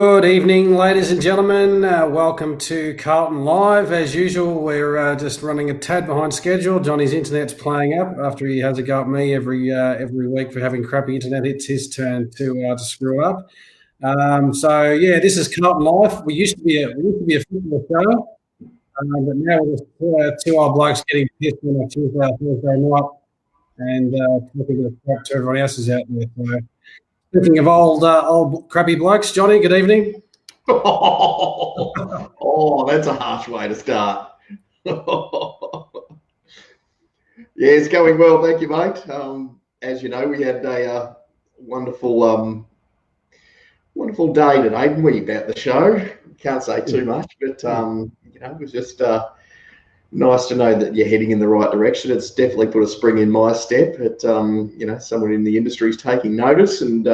Good evening, ladies and gentlemen. Welcome to Carlton Live. As usual, we're just running a tad behind schedule. Johnny's internet's playing up after he has a go at me every week for having crappy internet. It's his turn to screw up. This is Carlton Live. We used to be a football show, but now we're just two old blokes getting pissed on a Tuesday or Thursday night and talking a crap to everyone else is out there. So, speaking of old crappy blokes, Johnny, good evening. Oh, that's a harsh way to start. Yeah, it's going well, thank you, mate. As you know, we had a wonderful day today, didn't we, about the show? Can't say too much, but it was just nice to know that you're heading in the right direction. It's definitely put a spring in my step. That someone in the industry is taking notice and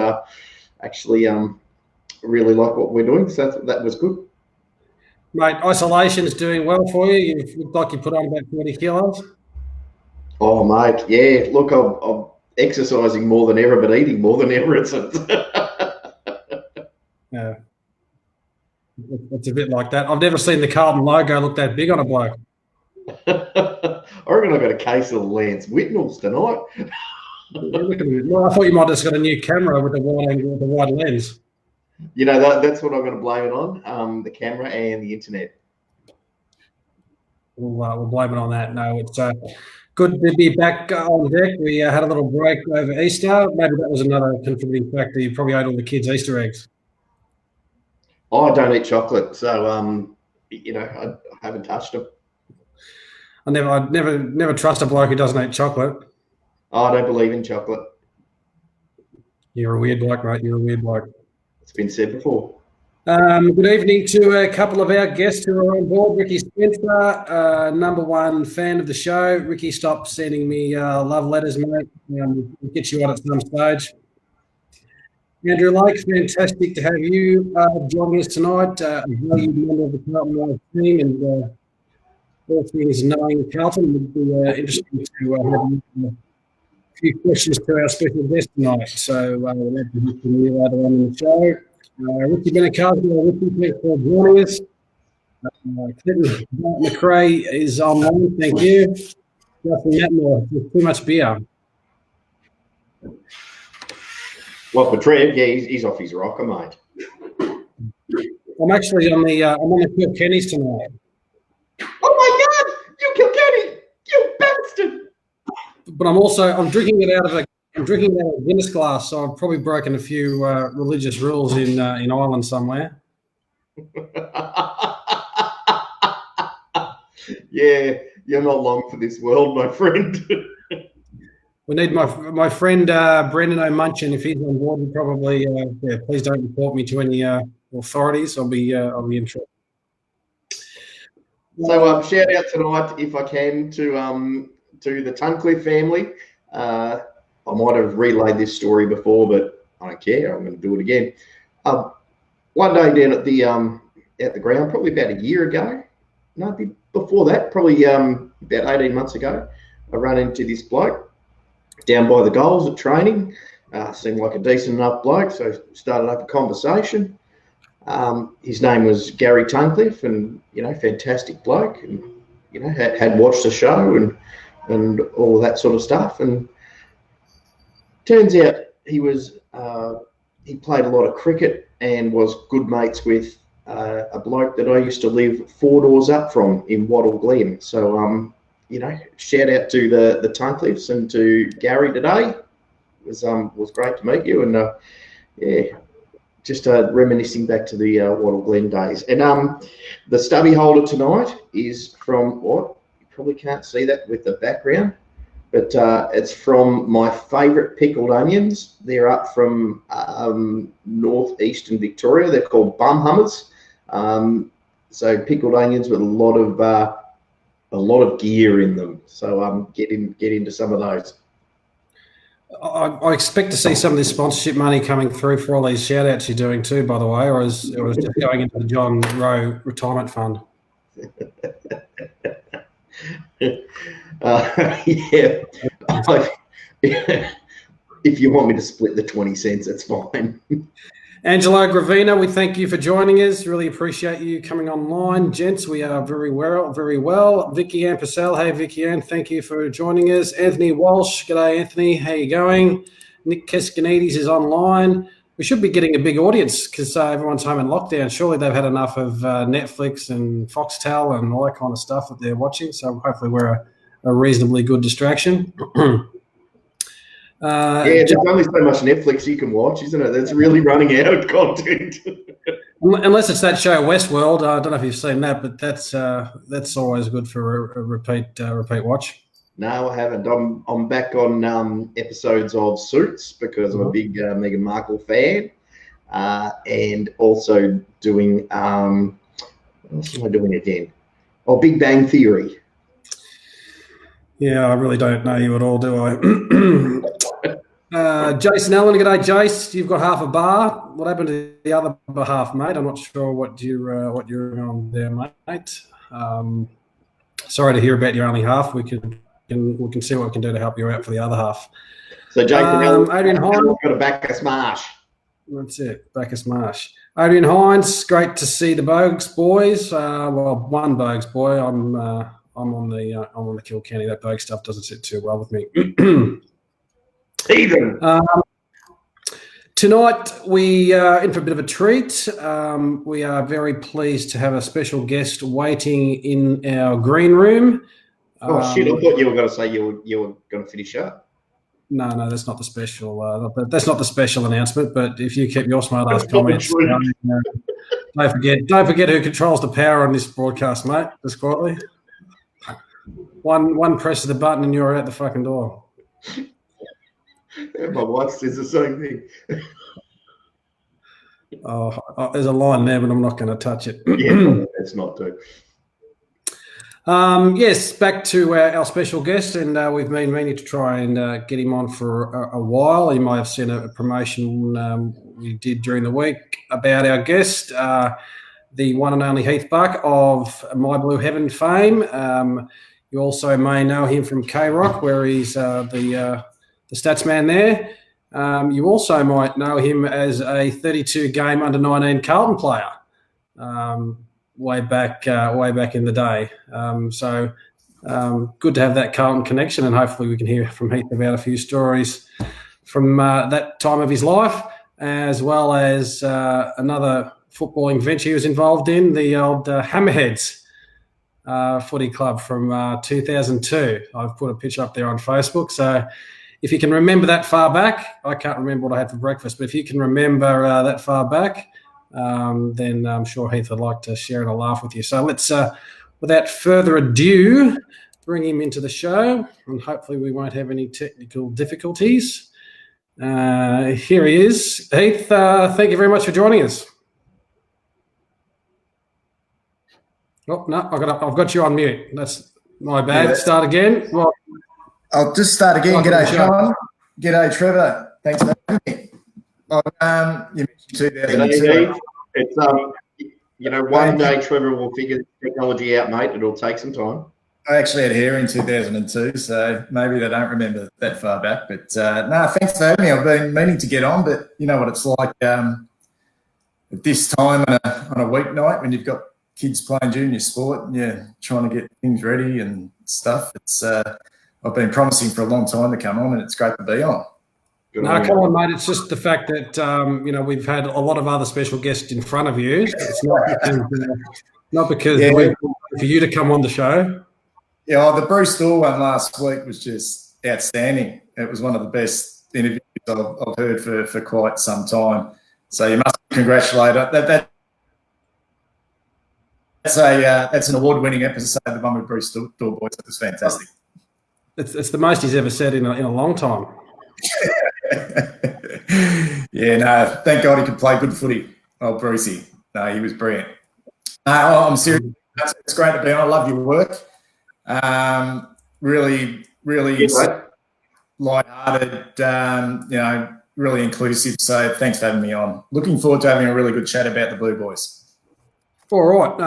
actually really like what we're doing. So that was good. Mate, isolation's doing well for you. You look like you put on about 40 kilos. Oh, mate, yeah. Look, I'm exercising more than ever, but eating more than ever. Yeah, it's a bit like that. I've never seen the Carlton logo look that big on a bloke. I reckon I've got a case of Lance Whitnalls tonight. Well, I thought you might have just got a new camera with the wide angle, with the wide lens. You know, that's what I'm going to blame it on, the camera and the internet. We'll blame it on that. No, it's good to be back on deck. We had a little break over Easter. Maybe that was another contributing factor. You probably ate all the kids' Easter eggs. I don't eat chocolate, so I haven't touched them. I'd never trust a bloke who doesn't eat chocolate. I don't believe in chocolate. You're a weird bloke, mate. You're a weird bloke. It's been said before. Good evening to a couple of our guests who are on board. Ricky Spencer, number one fan of the show. Ricky, stop sending me love letters, mate. We'll get you on at some stage. Andrew Lake, fantastic to have you joining us tonight. A valued member of the Carlton Live team and all things knowing Carlton. Would be interesting to have a few questions to our special guest tonight. So we'll have to hear from you later on in the show. Ricky Benacazio, Ricky, thanks for joining us. Clinton McRae is online, thank you. Justin Matmore, there's too much beer. Well, for Trev, yeah, he's off his rocker, mate. I'm actually on the Kilkennys tonight. Oh my God, you Kilkenny, you bastard! But I'm drinking it out of a Guinness glass, so I've probably broken a few religious rules in Ireland somewhere. Yeah, you're not long for this world, my friend. We need my friend Brendan O'Munchin, if he's on board, probably please don't report me to any authorities. I'll be in trouble. So shout out tonight, if I can, to the Tunkley family. I might have relayed this story before, but I don't care. I'm going to do it again. One day down at the ground, probably about a year ago, no, before that, probably about 18 months ago, I ran into this bloke down by the goals at training. Seemed like a decent enough bloke, so started up a conversation. His name was Gary Tunkliffe, and fantastic bloke, and had watched the show and all that sort of stuff. And turns out he played a lot of cricket and was good mates with a bloke that I used to live 4 doors up from in Wattle Glen. So shout out to the Tuncliffes and to Gary today. It was great to meet you, and just reminiscing back to the Wattle Glen days. And the stubby holder tonight is from what? You probably can't see that with the background, but it's from my favourite pickled onions. They're up from northeastern Victoria. They're called bum hummers. So pickled onions with a lot of gear in them. So get into some of those. I expect to see some of this sponsorship money coming through for all these shout outs you're doing too, by the way, or is it just going into the John Rowe Retirement Fund? If you want me to split the 20 cents, it's fine. Angelo Gravina, we thank you for joining us. Really appreciate you coming online. Gents, we are very well. Vicky Ann Purcell, hey Vicky Ann, thank you for joining us. Anthony Walsh, g'day Anthony, how you going? Nick Kescanides is online. We should be getting a big audience because everyone's home in lockdown. Surely they've had enough of Netflix and Foxtel and all that kind of stuff that they're watching. So hopefully we're a reasonably good distraction. There's only so much Netflix you can watch, isn't it? That's really running out of content. Unless it's that show Westworld. I don't know if you've seen that, but that's always good for a repeat watch. No, I haven't. I'm back on episodes of Suits because I'm a big Meghan Markle fan, and also doing what else am I doing again? Oh, Big Bang Theory. Yeah, I really don't know you at all, do I? Jason Allen, g'day, Jace. You've got half a bar. What happened to the other half, mate? I'm not sure what you're on there, mate. Sorry to hear about your only half. We can see what we can do to help you out for the other half. So, Jason, Adrian Hines, got a Bacchus Marsh. That's it, Bacchus Marsh. Adrian Hines, great to see the Bogues boys. Well, one Bogues boy. I'm on the Kilkenny. That Bogue stuff doesn't sit too well with me. Even. Tonight we are in for a bit of a treat. We are very pleased to have a special guest waiting in our green room. Shit! I thought you were going to say you were going to finish up. No, that's not the special. That's not the special announcement. But if you keep your smart ass comments, don't forget who controls the power on this broadcast, mate. Just quietly. One press of the button and you're out the fucking door. My wife says the same thing. There's a line there, but I'm not going to touch it. Yeah, that's not too. Yes, back to our special guest, and we've been meaning to try and get him on for a while. You might have seen a promotion we did during the week about our guest, the one and only Heath Buck of My Blue Heaven fame. You also may know him from K-Rock, where he's the stats man there. You also might know him as a 32-game under-19 Carlton player. Way back in the day. So good to have that Carlton connection, and hopefully we can hear from Heath about a few stories from that time of his life, as well as another footballing venture he was involved in, the old Hammerheads footy club from 2002. I've put a picture up there on Facebook. So if you can remember that far back, I can't remember what I had for breakfast, but if you can remember that far back, then I'm sure Heath would like to share and a laugh with you. So let's, without further ado, bring him into the show, and hopefully we won't have any technical difficulties. Here he is. Heath, thank you very much for joining us. Oh, no, I've got you on mute. That's my bad. Yeah. Start again. Well, I'll just start again. G'day, Sean. G'day, Trevor. Thanks for having me. You mentioned 2002. It's one day Trevor will figure technology out, mate. It'll take some time. I actually had hair in 2002, so maybe they don't remember that far back. But no, thanks for having me. I've been meaning to get on, but you know what it's like at this time on a weeknight when you've got kids playing junior sport and you're trying to get things ready and stuff. It's I've been promising for a long time to come on, and it's great to be on. No, come on, mate. It's just the fact that, we've had a lot of other special guests in front of you. It's not because we're waiting for you to come on the show. Yeah, the Bruce Thor one last week was just outstanding. It was one of the best interviews I've heard for quite some time. So you must congratulate her. That's an award-winning episode, the one with Bruce Thor boys. It was fantastic. It's the most he's ever said in a long time. Yeah, no, thank God he could play good footy. Oh, Brucey. No, he was brilliant. I'm serious. It's great to be on. I love your work. Really light-hearted, really inclusive. So thanks for having me on. Looking forward to having a really good chat about the Blue Boys. All right.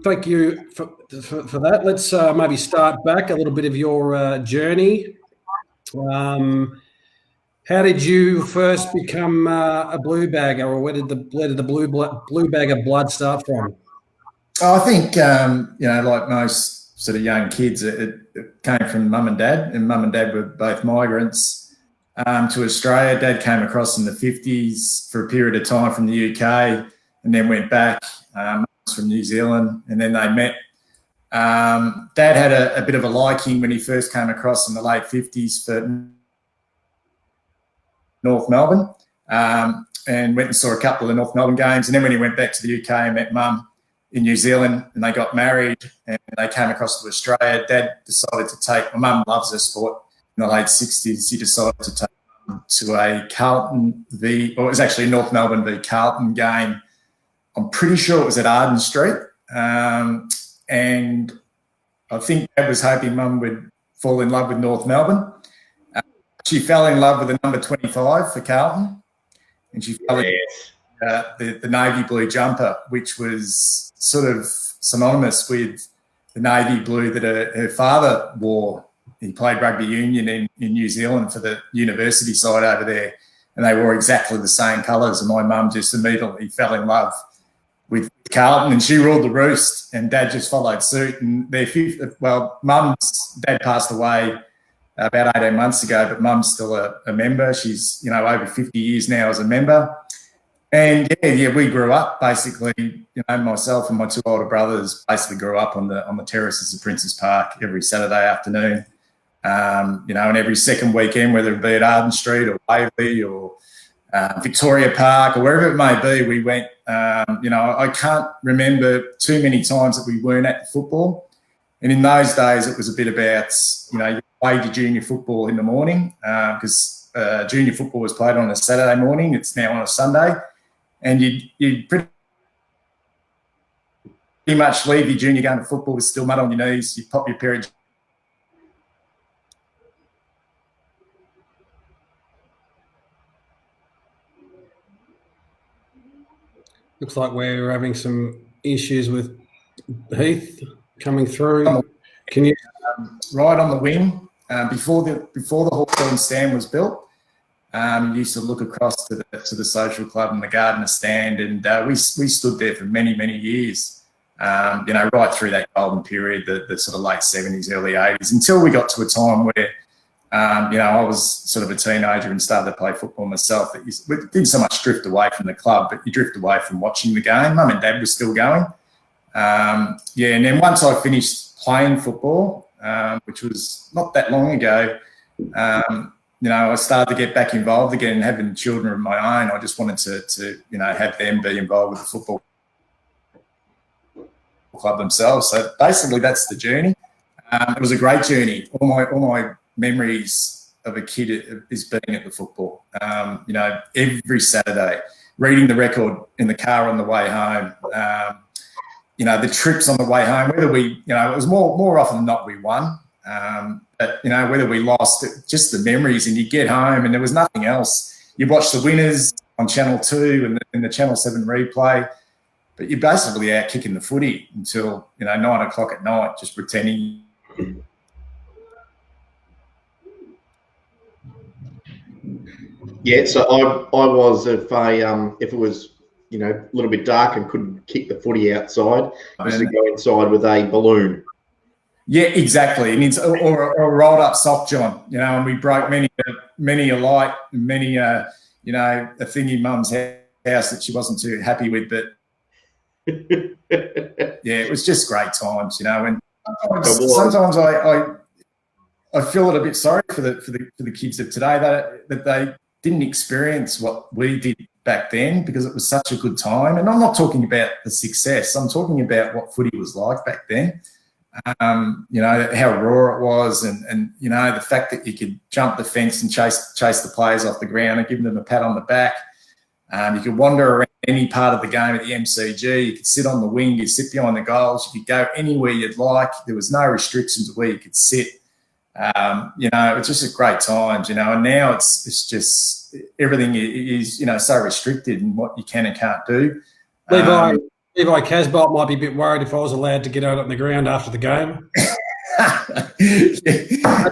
Thank you for that. Let's maybe start back a little bit of your journey. How did you first become a blue bagger, or where did the blue bag of blood start from? I think, like most sort of young kids, it came from mum and dad, and mum and dad were both migrants to Australia. Dad came across in the 50s for a period of time from the UK and then went back. Mum was from New Zealand, and then they met. Dad had a bit of a liking when he first came across in the late 50s for North Melbourne, and went and saw a couple of the North Melbourne games. And then when he went back to the UK, and met mum in New Zealand, and they got married and they came across to Australia. Dad decided to take, my mum loves her sport, in the late 60s, he decided to take mum to a Carlton it was actually a North Melbourne v Carlton game. I'm pretty sure it was at Arden Street. And I think Dad was hoping mum would fall in love with North Melbourne. She fell in love with the number 25 for Carlton, and she fell in the navy blue jumper, which was sort of synonymous with the navy blue that her father wore. He played rugby union in New Zealand for the university side over there, and they wore exactly the same colours. And my mum just immediately fell in love with Carlton, and she ruled the roost, and Dad just followed suit. And Mum's dad passed away about 18 months ago, but Mum's still a member. She's, over 50 years now as a member. And we grew up basically, myself and my two older brothers basically grew up on the terraces of Princes Park every Saturday afternoon. And every second weekend, whether it be at Arden Street or Waverley or Victoria Park or wherever it may be, we went. I can't remember too many times that we weren't at the football. And in those days, it was a bit about, you played your junior football in the morning because junior football was played on a Saturday morning. It's now on a Sunday. And you'd pretty much leave your junior game of football with still mud on your knees. You pop your pair of... Looks like we're having some issues with Heath coming through. Can you... Right on the wing, before the Hawthorn stand was built, used to look across to the social club and the Gardner stand, and we stood there for many, many years, right through that golden period, the sort of late 70s, early 80s, until we got to a time where, I was sort of a teenager and started to play football myself. We didn't so much drift away from the club, but you drift away from watching the game. Mum and Dad were still going. And then once I finished playing football, which was not that long ago, I started to get back involved again, having children of my own. I just wanted to have them be involved with the football club themselves. So basically, that's the journey. It was a great journey. All my memories of a kid is being at the football. Every Saturday, reading the record in the car on the way home. The trips on the way home, whether we, it was more often than not we won. But, whether we lost, just the memories, and you get home and there was nothing else. You watch the winners on Channel 2 and in the Channel 7 replay, but you're basically out kicking the footy until, 9 o'clock at night, just pretending. Yeah, so I was, if it was, a little bit dark and couldn't kick the footy outside, I used to go inside with a balloon. Yeah, exactly. And it's or a rolled up sock, John. And we broke many a light, many a thing in Mum's house that she wasn't too happy with. But it was just great times, And sometimes I feel a bit sorry for the kids of today that they didn't experience what we did back then, because it was such a good time. And I'm not talking about the success. I'm talking about what footy was like back then. How raw it was, and the fact that you could jump the fence and chase the players off the ground and give them a pat on the back. You could wander around any part of the game at the MCG. You could sit on the wing. You could sit behind the goals. You could go anywhere you'd like. There was no restrictions of where you could sit. It's just a great times, and now it's just everything is, so restricted in what you can and can't do. Levi Casbolt might be a bit worried if I was allowed to get out on the ground after the game.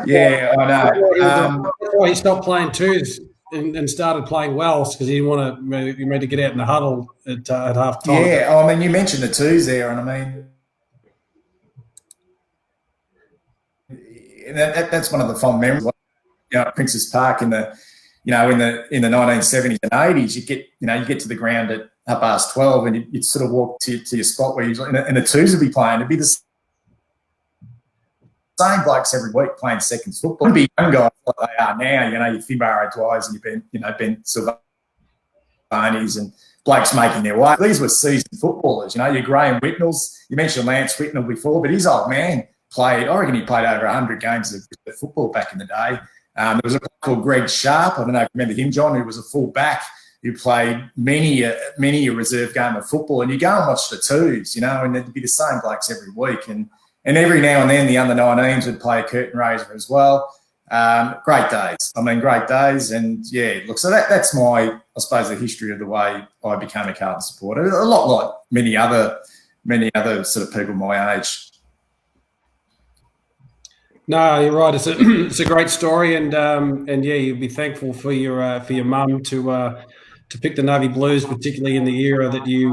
Yeah, I know. That's why he stopped playing twos and started playing Welsh because he didn't want to. He made to get out in the huddle at half time. Yeah, I mean, you mentioned the twos there, and I mean, that's one of the fond memories. At Princess Park in the 1970s and 80s, you get to the ground at 12:30, and you'd sort of walk to your spot where and the twos would be playing. It'd be the same blokes every week playing seconds football. It'd be young guys like they are now. Your Fibaro Dwys and Ben Silvanis and blokes making their way. These were seasoned footballers. Your Graham Whitnells. You mentioned Lance Whitnell before, but his old man played. I reckon he played over 100 games of football back in the day. There was a guy called Greg Sharp. I don't know if you remember him, John, who was a full back who played many a reserve game of football. And you go and watch the twos, and there'd be the same blokes every week. And every now and then the under-19s would play a curtain raiser as well. Great days. Great days. And, yeah, look, so that's I suppose, the history of the way I became a Carlton supporter. A lot like many other sort of people my age. No, you're right. It's a great story, and yeah, you'll be thankful for your mum to pick the Navy Blues, particularly in the era that you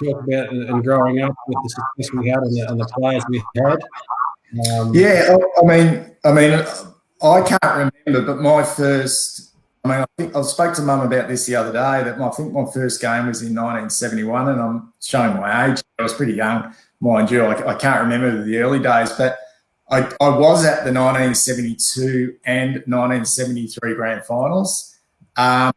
talked about and growing up with the success we had and the players we had. Yeah, I mean, I can't remember, but my first. I think I spoke to Mum about this the other day. That I think my first game was in 1971, and I'm showing my age. I was pretty young, mind you. I can't remember the early days, but I was at the 1972 and 1973 grand finals. I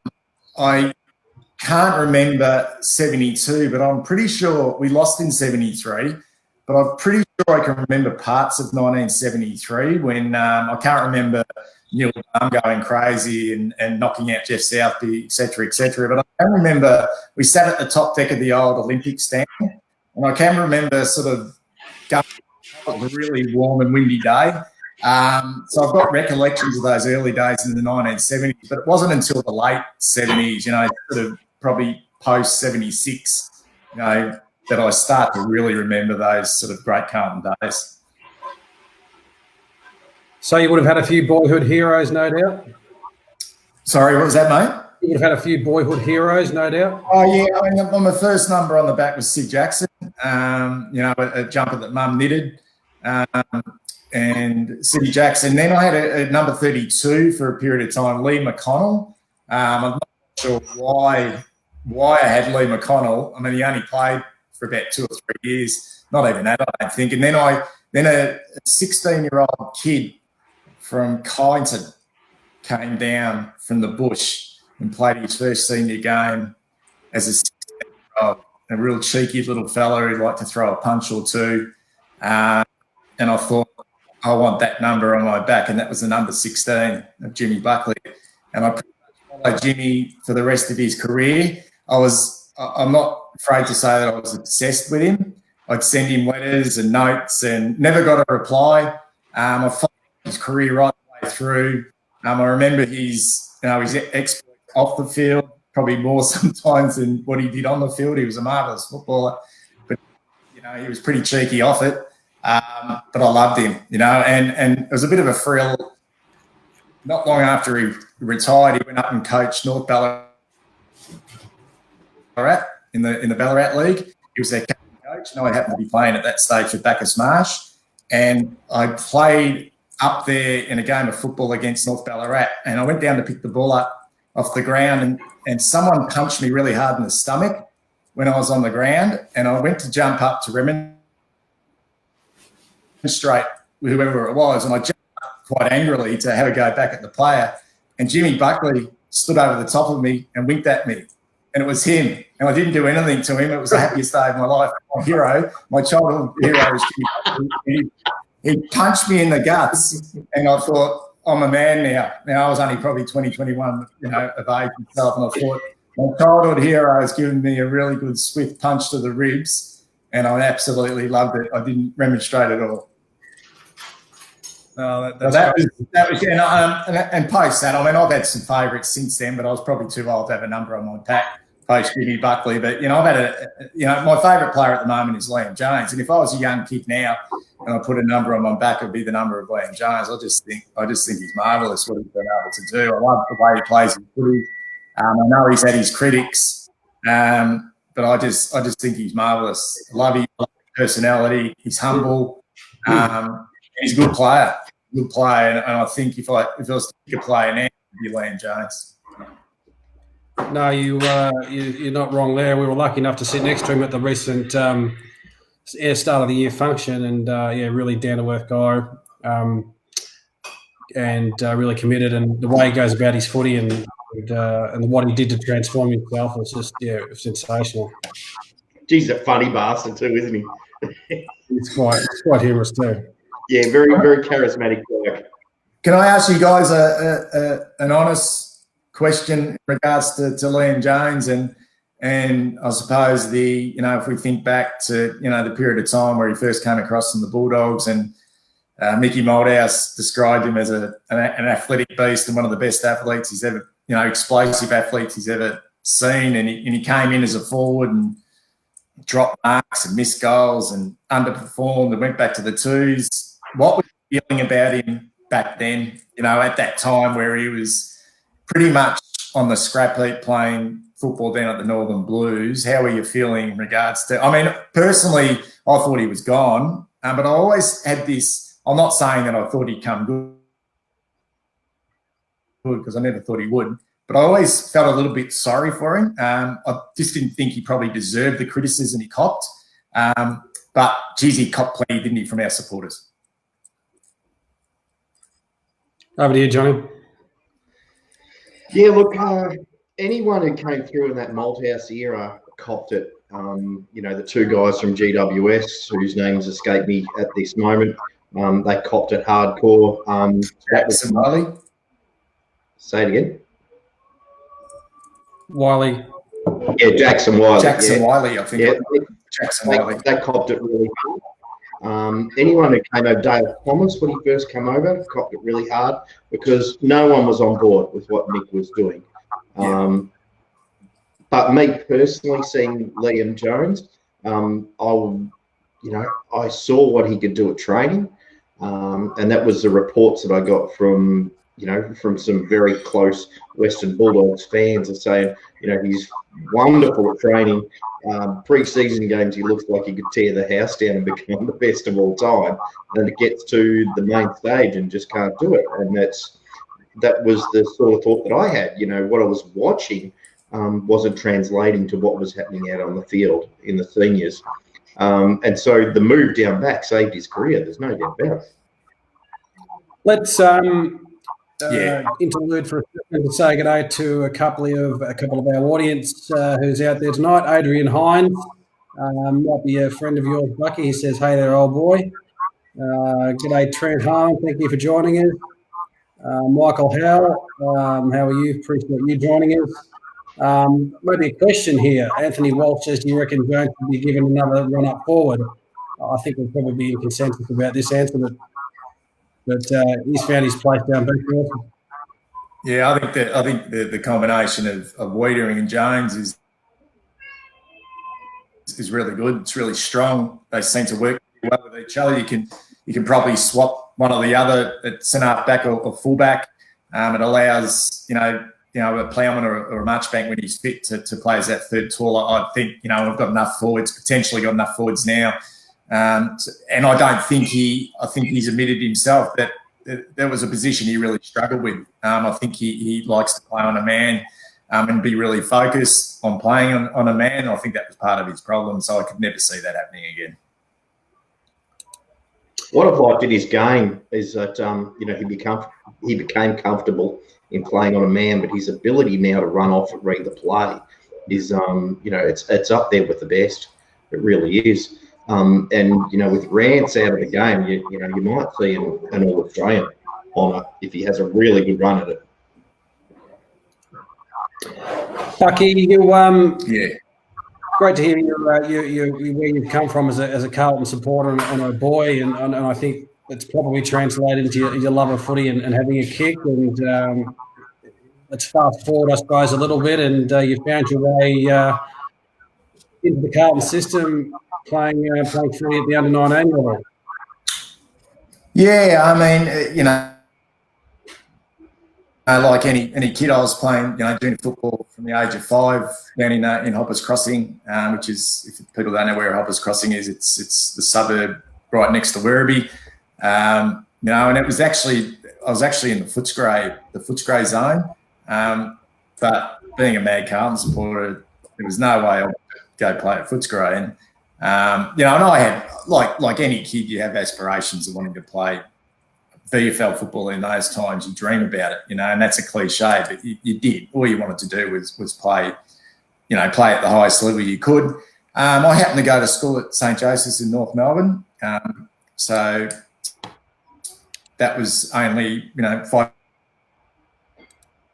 can't remember 72, but I'm pretty sure we lost in 73. But I'm pretty sure I can remember parts of 1973 when I can't remember Neil going crazy and knocking out Jeff Southby, et cetera, But I can remember we sat at the top deck of the old Olympic stand, and I can remember sort of going. It was a really warm and windy day. So I've got recollections of those early days in the 1970s, but it wasn't until the late 70s, sort of probably post 76, that I start to really remember those sort of great Carlton days. So you would have had a few boyhood heroes, no doubt? Sorry, what was that, mate? You would have had a few boyhood heroes, no doubt? Oh, yeah. My first number on the back was Sid Jackson, a jumper that Mum knitted. And Sidney Jackson. Then I had a number 32 for a period of time, Lee McConnell. I'm not sure why I had Lee McConnell. He only played for about 2 or 3 years, not even that, I don't think. And then a 16-year-old kid from Carlton came down from the bush and played his first senior game as a 16-year-old, a real cheeky little fella who'd like to throw a punch or two. And I thought, I want that number on my back, and that was the number 16 of Jimmy Buckley. And I pretty much followed Jimmy for the rest of his career. I'm not afraid to say that I was obsessed with him. I'd send him letters and notes and never got a reply. I followed his career right the way through. I remember his exploits off the field, probably more sometimes than what he did on the field. He was a marvellous footballer, but he was pretty cheeky off it. But I loved him, and it was a bit of a thrill. Not long after he retired, he went up and coached North Ballarat in the Ballarat League. He was their captain coach, and I happened to be playing at that stage for Bacchus Marsh. And I played up there in a game of football against North Ballarat, and I went down to pick the ball up off the ground, and someone punched me really hard in the stomach when I was on the ground, and I went to jump up to remonstrate whoever it was, and I jumped up quite angrily to have a go back at the player, and Jimmy Buckley stood over the top of me and winked at me, and it was him, and I didn't do anything to him. It was the happiest day of my life. My hero, my childhood hero, is Jimmy Buckley. He punched me in the guts, and I thought, I'm a man now. Now I was only probably 20, 21, of age myself, and I thought, my childhood hero has given me a really good swift punch to the ribs, and I absolutely loved it. I didn't remonstrate at all. Oh, that was and post that. I've had some favourites since then, but I was probably too old to have a number on my back post Jimmy Buckley, but I've had my favourite player at the moment is Liam Jones, and if I was a young kid now and I put a number on my back, it'd be the number of Liam Jones. I just think he's marvellous what he's been able to do. I love the way he plays his footy. I know he's had his critics, but I just think he's marvellous. I love his personality. He's humble. He's a good player. And I think if I was to pick a player now, it'd be Liam Jones. No, you're not wrong there. We were lucky enough to sit next to him at the recent start of the year function, and really down to earth guy, and really committed. And the way he goes about his footy and what he did to transform himself was just sensational. He's a funny bastard too, isn't he? It's quite humorous too. Yeah, very very charismatic guy. Can I ask you guys an honest question in regards to Liam Jones and I suppose if we think back to the period of time where he first came across from the Bulldogs, and Mickey Malthouse described him as an athletic beast and one of the best athletes he's ever, explosive athletes he's ever seen, and he came in as a forward and dropped marks and missed goals and underperformed and went back to the twos. What was you feeling about him back then, at that time where he was pretty much on the scrap heap playing football down at the Northern Blues? How were you feeling in regards to, personally, I thought he was gone, but I always had this, I'm not saying that I thought he'd come good because I never thought he would, but I always felt a little bit sorry for him. I just didn't think he probably deserved the criticism he copped. But, geez, he copped plenty, didn't he, from our supporters? Over to you, Johnny. Yeah, look, anyone who came through in that Malthouse era copped it. The two guys from GWS, whose names escape me at this moment, they copped it hardcore. Jackson Wiley. Say it again. Wiley. Yeah, Jackson Wiley. Wiley, I think. Yeah, Jackson Wiley. They copped it really hard. Anyone who came over, Dale Thomas, when he first came over, copped it really hard because no one was on board with what Mick was doing. But me personally, seeing Liam Jones, I saw what he could do at training, and that was the reports that I got from some very close Western Bulldogs fans are saying, he's wonderful at training. Pre-season games, he looks like he could tear the house down and become the best of all time. And it gets to the main stage and just can't do it. And that was the sort of thought that I had. What I was watching wasn't translating to what was happening out on the field in the seniors. And so the move down back saved his career. There's no doubt about it. Let's interlude for a second to say good day to a couple of our audience who's out there tonight. Adrian Hines, might be a friend of yours, Bucky. He says, "Hey there, old boy." Good day, Trent Harmon. Thank you for joining us. Michael Howell, how are you? Appreciate you joining us. Maybe a question here. Anthony Walsh says, "Do you reckon Jones should be given another run up forward?" I think we'll probably be in consensus about this answer, but he's found his place down back there. Yeah, I think the combination of Wiedering and Jones is really good. It's really strong. They seem to work well with each other. You can probably swap one or the other at centre half back or fullback. It allows a Plowman or a Marchbank when he's fit to play as that third tall. I think we've got enough forwards. Potentially got enough forwards now. And I don't think I think he's admitted himself that there was a position he really struggled with. I think he likes to play on a man and be really focused on playing on a man. I think that was part of his problem, so I could never see that happening again. What I've liked in his game is that he became comfortable in playing on a man, but his ability now to run off and read the play is it's up there with the best. It really is. With Rance out of the game, you might see an All-Australian honour if he has a really good run at it. Bucky, great to hear where you've come from as a Carlton supporter and a boy, and I think it's probably translated into your love of footy and having a kick. And let's fast forward, I suppose, a little bit, and you found your way into the Carlton system, playing footy at the under-19 level. Yeah, I mean, like any kid, I was playing, doing football from the age of 5 down in Hoppers Crossing, which is, if people don't know where Hoppers Crossing is, it's the suburb right next to Werribee. And it was I was actually in the Footscray zone. But being a mad Carlton supporter, there was no way I would go play at Footscray. And and I had, like any kid, you have aspirations of wanting to play VFL football in those times. You dream about it, and that's a cliche, but you did. All you wanted to do was play, play at the highest level you could. I happened to go to school at St. Joseph's in North Melbourne. So that was only, 5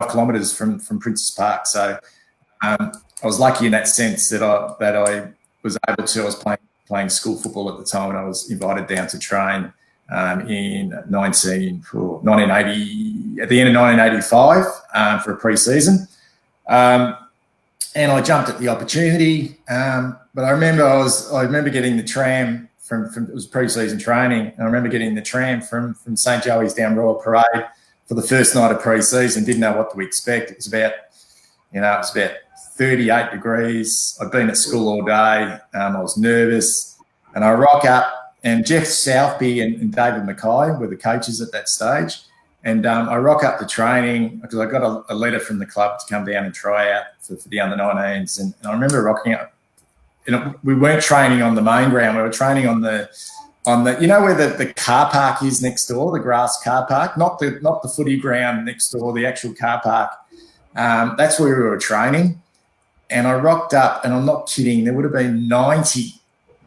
kilometres from Princes Park. So I was lucky in that sense that I was able to. I was playing school football at the time, and I was invited down to train in 1980, at the end of 1985, for a pre-season. And I jumped at the opportunity. But I remember getting the tram from it was pre-season training. And I remember getting the tram from St. Joey's down Royal Parade for the first night of pre-season. Didn't know what to expect. It was about 38 degrees. I'd been at school all day. I was nervous, and I rock up, and Jeff Southby and David Mackay were the coaches at that stage. And I rock up to training because I got a letter from the club to come down and try out for the under-19s. And I remember rocking up. We weren't training on the main ground. We were training on the where the car park is next door, the grass car park, not the footy ground next door, the actual car park. That's where we were training. And I rocked up, and I'm not kidding, there would have been 90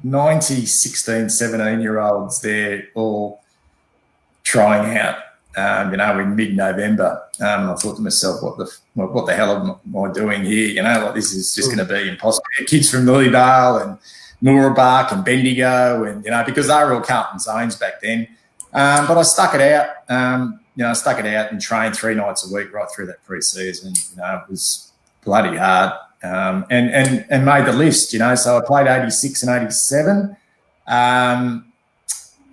16, 17-year-olds there all trying out, in mid-November. I thought to myself, what the hell am I doing here? This is just going to be impossible. Kids from Lilydale and Mooroolbark and Bendigo, and, because they were all Carlton zones back then. But I stuck it out. I stuck it out and trained 3 nights a week right through that pre-season. It was bloody hard. And made the list, So I played 86 and 87.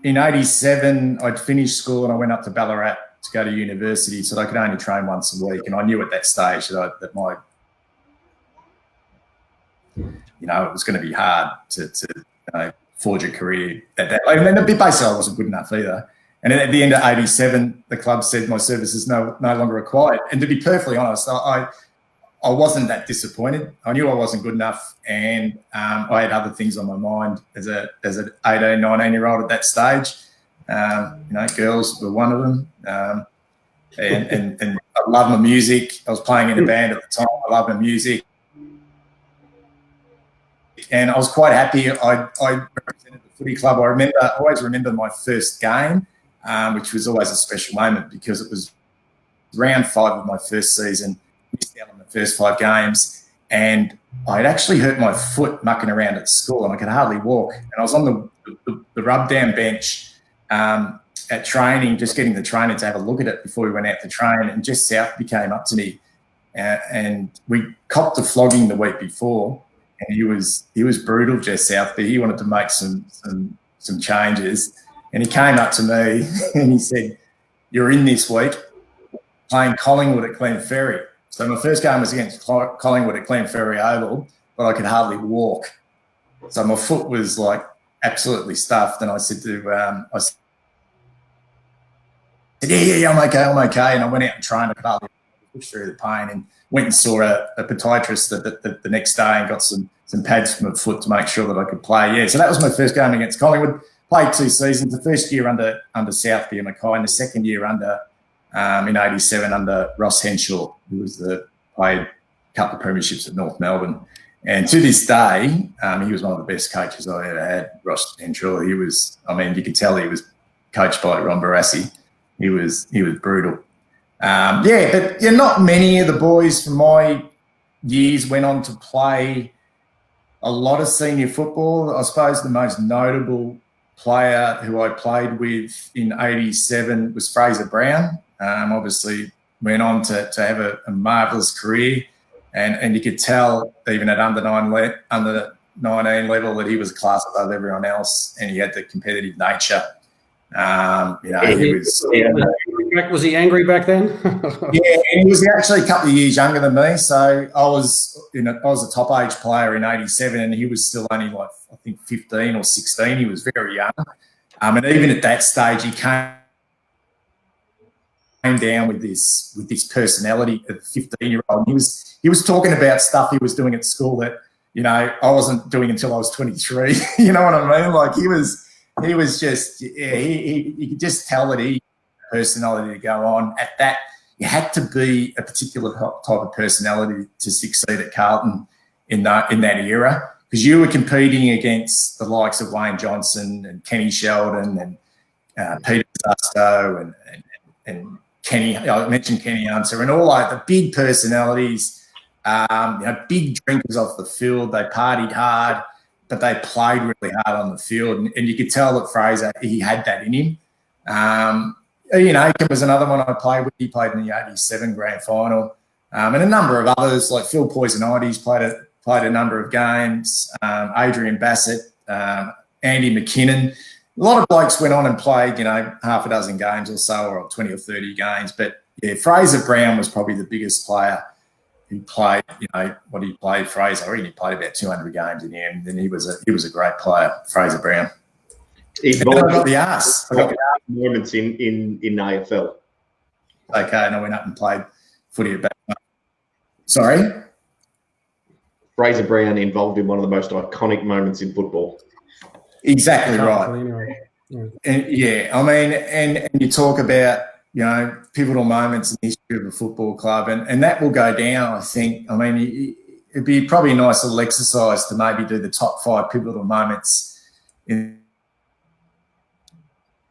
In 87, I'd finished school and I went up to Ballarat to go to university, so I could only train once a week. And I knew at that stage that my, it was going to be hard to forge a career at that. And then basically I wasn't good enough either. And at the end of 87, the club said my services no longer required. And to be perfectly honest, I wasn't that disappointed. I knew I wasn't good enough, and I had other things on my mind as an 18, 19-year-old at that stage. Girls were one of them. And I love my music. I was playing in a band at the time. I love my music. And I was quite happy. I represented the footy club. I always remember my first game, which was always a special moment because it was round 5 of my first season. Missed out on the first 5 games, and I'd actually hurt my foot mucking around at school, and I could hardly walk. And I was on the rub-down bench at training, just getting the trainer to have a look at it before we went out to train, and Jess Southby came up to me, and we copped a flogging the week before, and he was brutal, Jess Southby. He wanted to make some changes, and he came up to me and he said, "You're in this week playing Collingwood at Glenferrie." So my first game was against Collingwood at Glenferrie Oval, but I could hardly walk. So my foot was like absolutely stuffed. And I said to, yeah, I'm okay. And I went out and trained. I could hardly push through the pain, and went and saw a podiatrist the next day and got some pads for my foot to make sure that I could play. Yeah, so that was my first game against Collingwood. Played 2 seasons. The first year under Southby and Mackay, and the second year in 87 under Ross Henshaw, who played a couple of premierships at North Melbourne. And to this day, he was one of the best coaches I ever had, Ross Henshaw. You could tell he was coached by Ron Barassi. He was brutal. But not many of the boys from my years went on to play a lot of senior football. I suppose the most notable player who I played with in 87 was Fraser Brown. Obviously, went on to have a marvellous career. And you could tell even at under 19 level that he was a class above everyone else, and he had the competitive nature. Was he angry back then? Yeah, and he was actually a couple of years younger than me. So I was a top age player in '87, and he was still only like I think 15 or 16. He was very young, and even at that stage, he came down with this personality of a 15-year-old. He was talking about stuff he was doing at school that I wasn't doing until I was 23. You know what I mean? Like he was just you could just tell that he had personality to go on. At that, you had to be a particular type of personality to succeed at Carlton in that era, because you were competing against the likes of Wayne Johnson and Kenny Sheldon and Peter Susto and Kenny. I mentioned Kenny Hunter and all like the big personalities. Big drinkers off the field. They partied hard, but they played really hard on the field. And you could tell that Fraser, he had that in him. There was another one I played with. He played in the '87 grand final. And a number of others, like Phil Poisonides played a number of games. Adrian Bassett, Andy McKinnon. A lot of blokes went on and played, half a dozen games or so, or 20 or 30 games. But, yeah, Fraser Brown was probably the biggest player who played, what he played, Fraser. I reckon he played about 200 games in the end, and he was a great player, Fraser Brown. I got the arse. I got the moments in AFL. Okay, and I went up and played footy at back. Sorry? Fraser Brown involved in one of the most iconic moments in football. Exactly right. And, and you talk about, pivotal moments in the history of a football club, and that will go down, I think. It'd be probably a nice little exercise to maybe do the top 5 pivotal moments in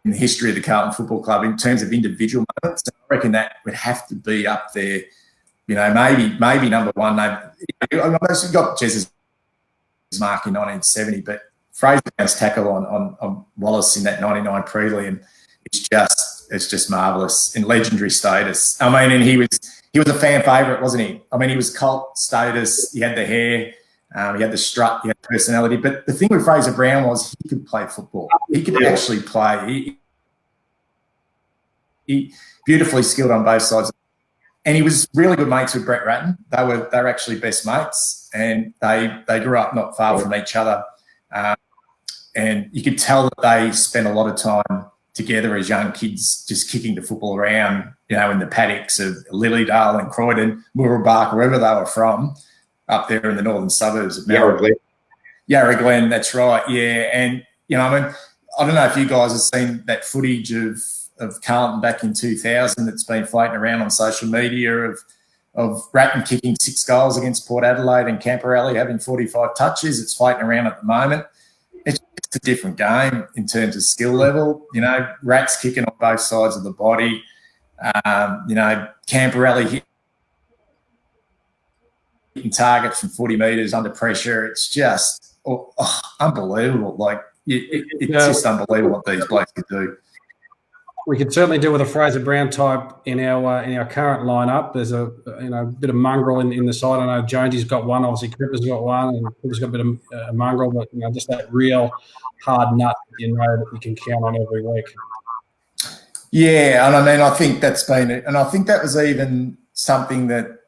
the history of the Carlton Football Club in terms of individual moments. I reckon that would have to be up there, maybe number one. I've actually got Jez's mark in 1970, but Fraser Brown's tackle on Wallace in that 99 prelim, it's just marvellous in legendary status. And he was a fan favourite, wasn't he? He was cult status. He had the hair, he had the strut, he had personality. But the thing with Fraser Brown was he could play football. He could actually play. He beautifully skilled on both sides. And he was really good mates with Brett Ratton. They were actually best mates, and they grew up not far from each other. And you could tell that they spent a lot of time together as young kids, just kicking the football around, in the paddocks of Lilydale and Croydon, Mooroolbark, wherever they were from, up there in the northern suburbs of Melbourne. Yarra Glen, that's right, yeah. And, I don't know if you guys have seen that footage of Carlton back in 2000 that's been floating around on social media of Ratton kicking 6 goals against Port Adelaide and Camperelli having 45 touches. It's floating around at the moment. It's a different game in terms of skill level. Rat's kicking on both sides of the body. Camperelli hitting targets from 40 metres under pressure. It's just unbelievable. Like, it's just unbelievable what these blokes could do. We could certainly do with a Fraser Brown type in our current lineup. There's a bit of mongrel in the side. I know Jonesy's got one, obviously Cripper's got one, and Cripper's got a bit of mongrel, but just that real hard nut that that you can count on every week. Yeah, and I think that's been it, and I think that was even something that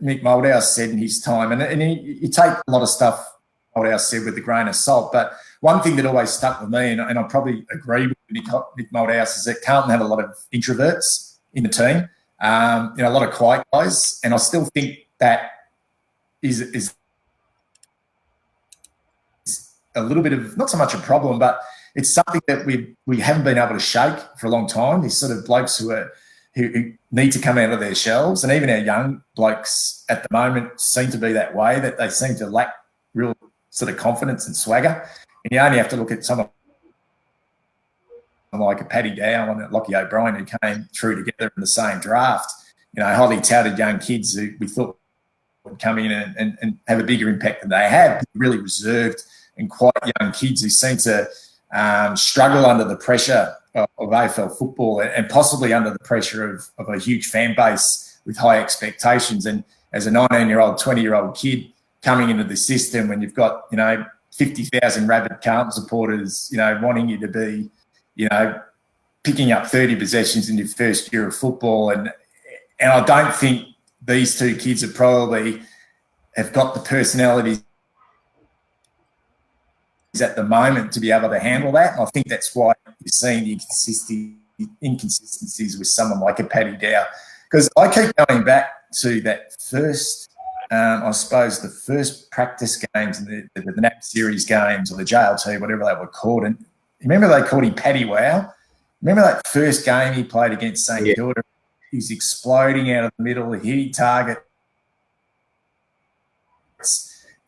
Mick Moldhouse said in his time, and you take a lot of stuff Moldhouse said with a grain of salt, but one thing that always stuck with me, and I probably agree with Mick Moldhouse, is that Carlton had a lot of introverts in the team, a lot of quiet guys, and I still think that is a little bit of, not so much a problem, but it's something that we haven't been able to shake for a long time. These sort of blokes who need to come out of their shells, and even our young blokes at the moment seem to be that way, that they seem to lack real sort of confidence and swagger. And you only have to look at someone like a Paddy Dow and Lockie O'Brien, who came through together in the same draft. Highly touted young kids who we thought would come in and have a bigger impact than they have. Really reserved and quiet young kids who seem to struggle under the pressure AFL football, and possibly under the pressure of a huge fan base with high expectations. And as a 19-year-old, 20-year-old kid coming into the system, when you've got 50,000 rabid Carlton supporters, wanting you to be, picking up 30 possessions in your first year of football, and I don't think these two kids have got the personalities at the moment to be able to handle that. And I think that's why you're seeing the inconsistencies with someone like a Paddy Dow. Because I keep going back to that first, I suppose, the first practice games, the NAB series games, or the JLT, whatever they were called. And remember they called him Paddy Wow? Remember that first game he played against St Kilda? He was exploding out of the middle, hitting target,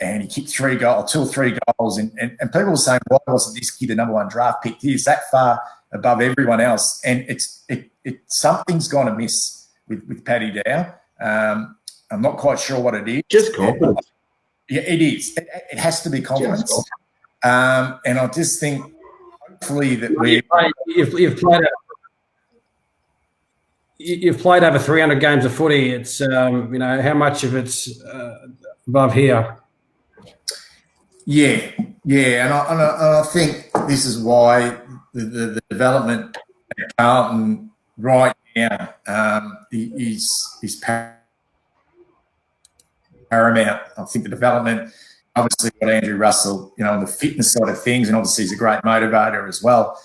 and he kicked 2 or 3 goals. And people were saying, why wasn't this kid the number 1 draft pick? He's that far above everyone else. And something's gone amiss with Paddy Dow. I'm not quite sure what it is. Just confidence. Yeah, it is. It has to be confidence. And I just think, hopefully, that you've played over 300 games of footy. It's how much of it's above here. Yeah, and I think this is why the development at Carlton right now is paramount. I think the development, obviously, got Andrew Russell, on the fitness side of things, and obviously he's a great motivator as well.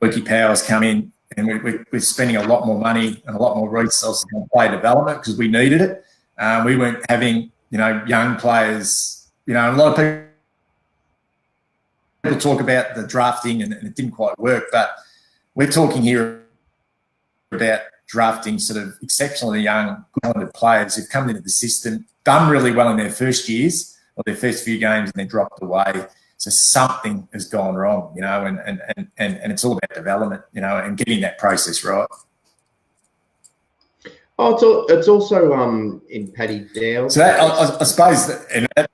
Wiki Power's come in, and we're spending a lot more money and a lot more resources on player development because we needed it. We weren't having, young players. A lot of people talk about the drafting and it didn't quite work, but we're talking here about drafting sort of exceptionally young, talented players who've come into the system, done really well in their first years or their first few games, and then dropped away. So something has gone wrong, and it's all about development, and getting that process right. Oh, it's also in Paddy Dow. So that, I suppose that,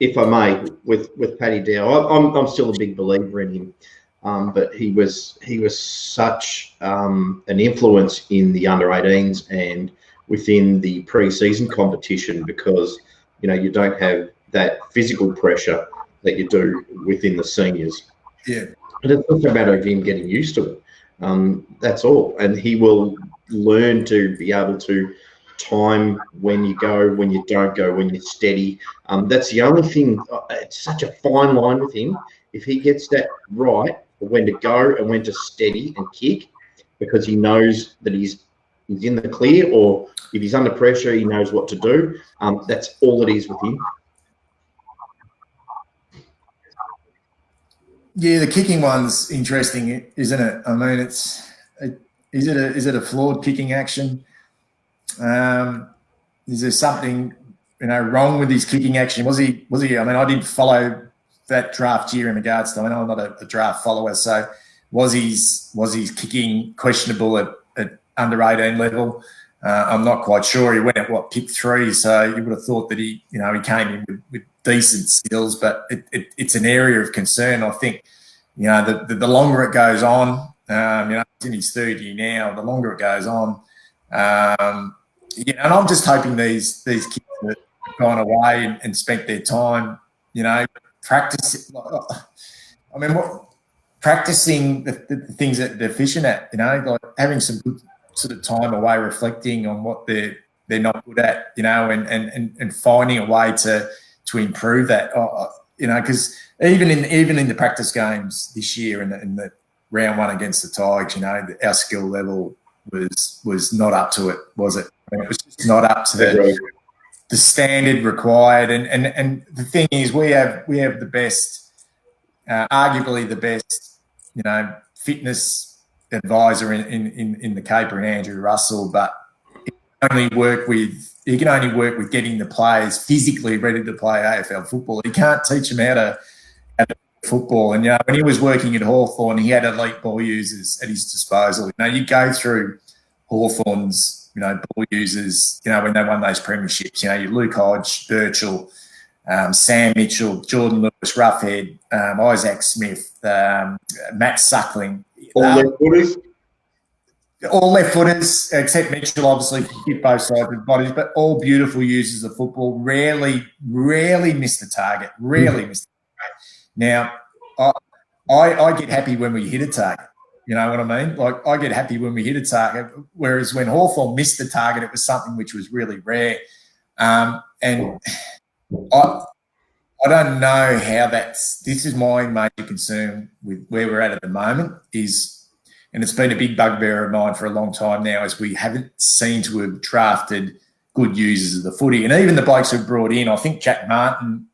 if I may, with Paddy Dow, I'm still a big believer in him. But he was such an influence in the under-18s and within the pre-season competition because you don't have that physical pressure that you do within the seniors. Yeah, and it's also a matter of him getting used to it. That's all, and he will learn to be able to time when you go, when you don't go, when you're steady. That's the only thing. It's such a fine line with him. If he gets that right, when to go and when to steady and kick, because he knows that he's in the clear, or if he's under pressure, he knows what to do. That's all it is with him. Yeah, the kicking one's interesting, isn't it? I mean, is it a flawed kicking action? Is there something wrong with his kicking action? Was he? I mean, I didn't follow that draft year in regards to. I know I'm not a draft follower, so was his kicking questionable at under 18 level? I'm not quite sure. He went at pick 3, so you would have thought that he came in with decent skills, but it's an area of concern. I think the longer it goes on, he's in his 3rd year now. The longer it goes on, and I'm just hoping these kids have gone away and spent their time, practice. I mean, practicing the things that they're deficient at, like having some good sort of time away, reflecting on what they're not good at, and finding a way to improve that, because even in the practice games this year in the round 1 against the Tigers, our skill level was not up to it, was it? I mean, it was just not up to the standard required. And the thing is, we have the best, arguably the best, fitness advisor in the Caper and Andrew Russell, but he can only work with getting the players physically ready to play AFL football. He can't teach them how to football. And when he was working at Hawthorn, he had elite ball users at his disposal. You go through Hawthorn's ball users, when they won those premierships, your Luke Hodge, Birchall, Sam Mitchell, Jordan Lewis, Roughhead, Isaac Smith, Matt Suckling. All left footers? All left footers, except Mitchell, obviously, hit both sides of the bodies, but all beautiful users of football. Rarely missed the target. Rarely missed the target. Now, I get happy when we hit a target. You know what I mean? Like, I get happy when we hit a target, whereas when Hawthorn missed the target, it was something which was really rare. And I don't know how this is my major concern with where we're at the moment and it's been a big bugbear of mine for a long time now, is we haven't seemed to have drafted good users of the footy. And even the blokes who've brought in, I think Jack Martin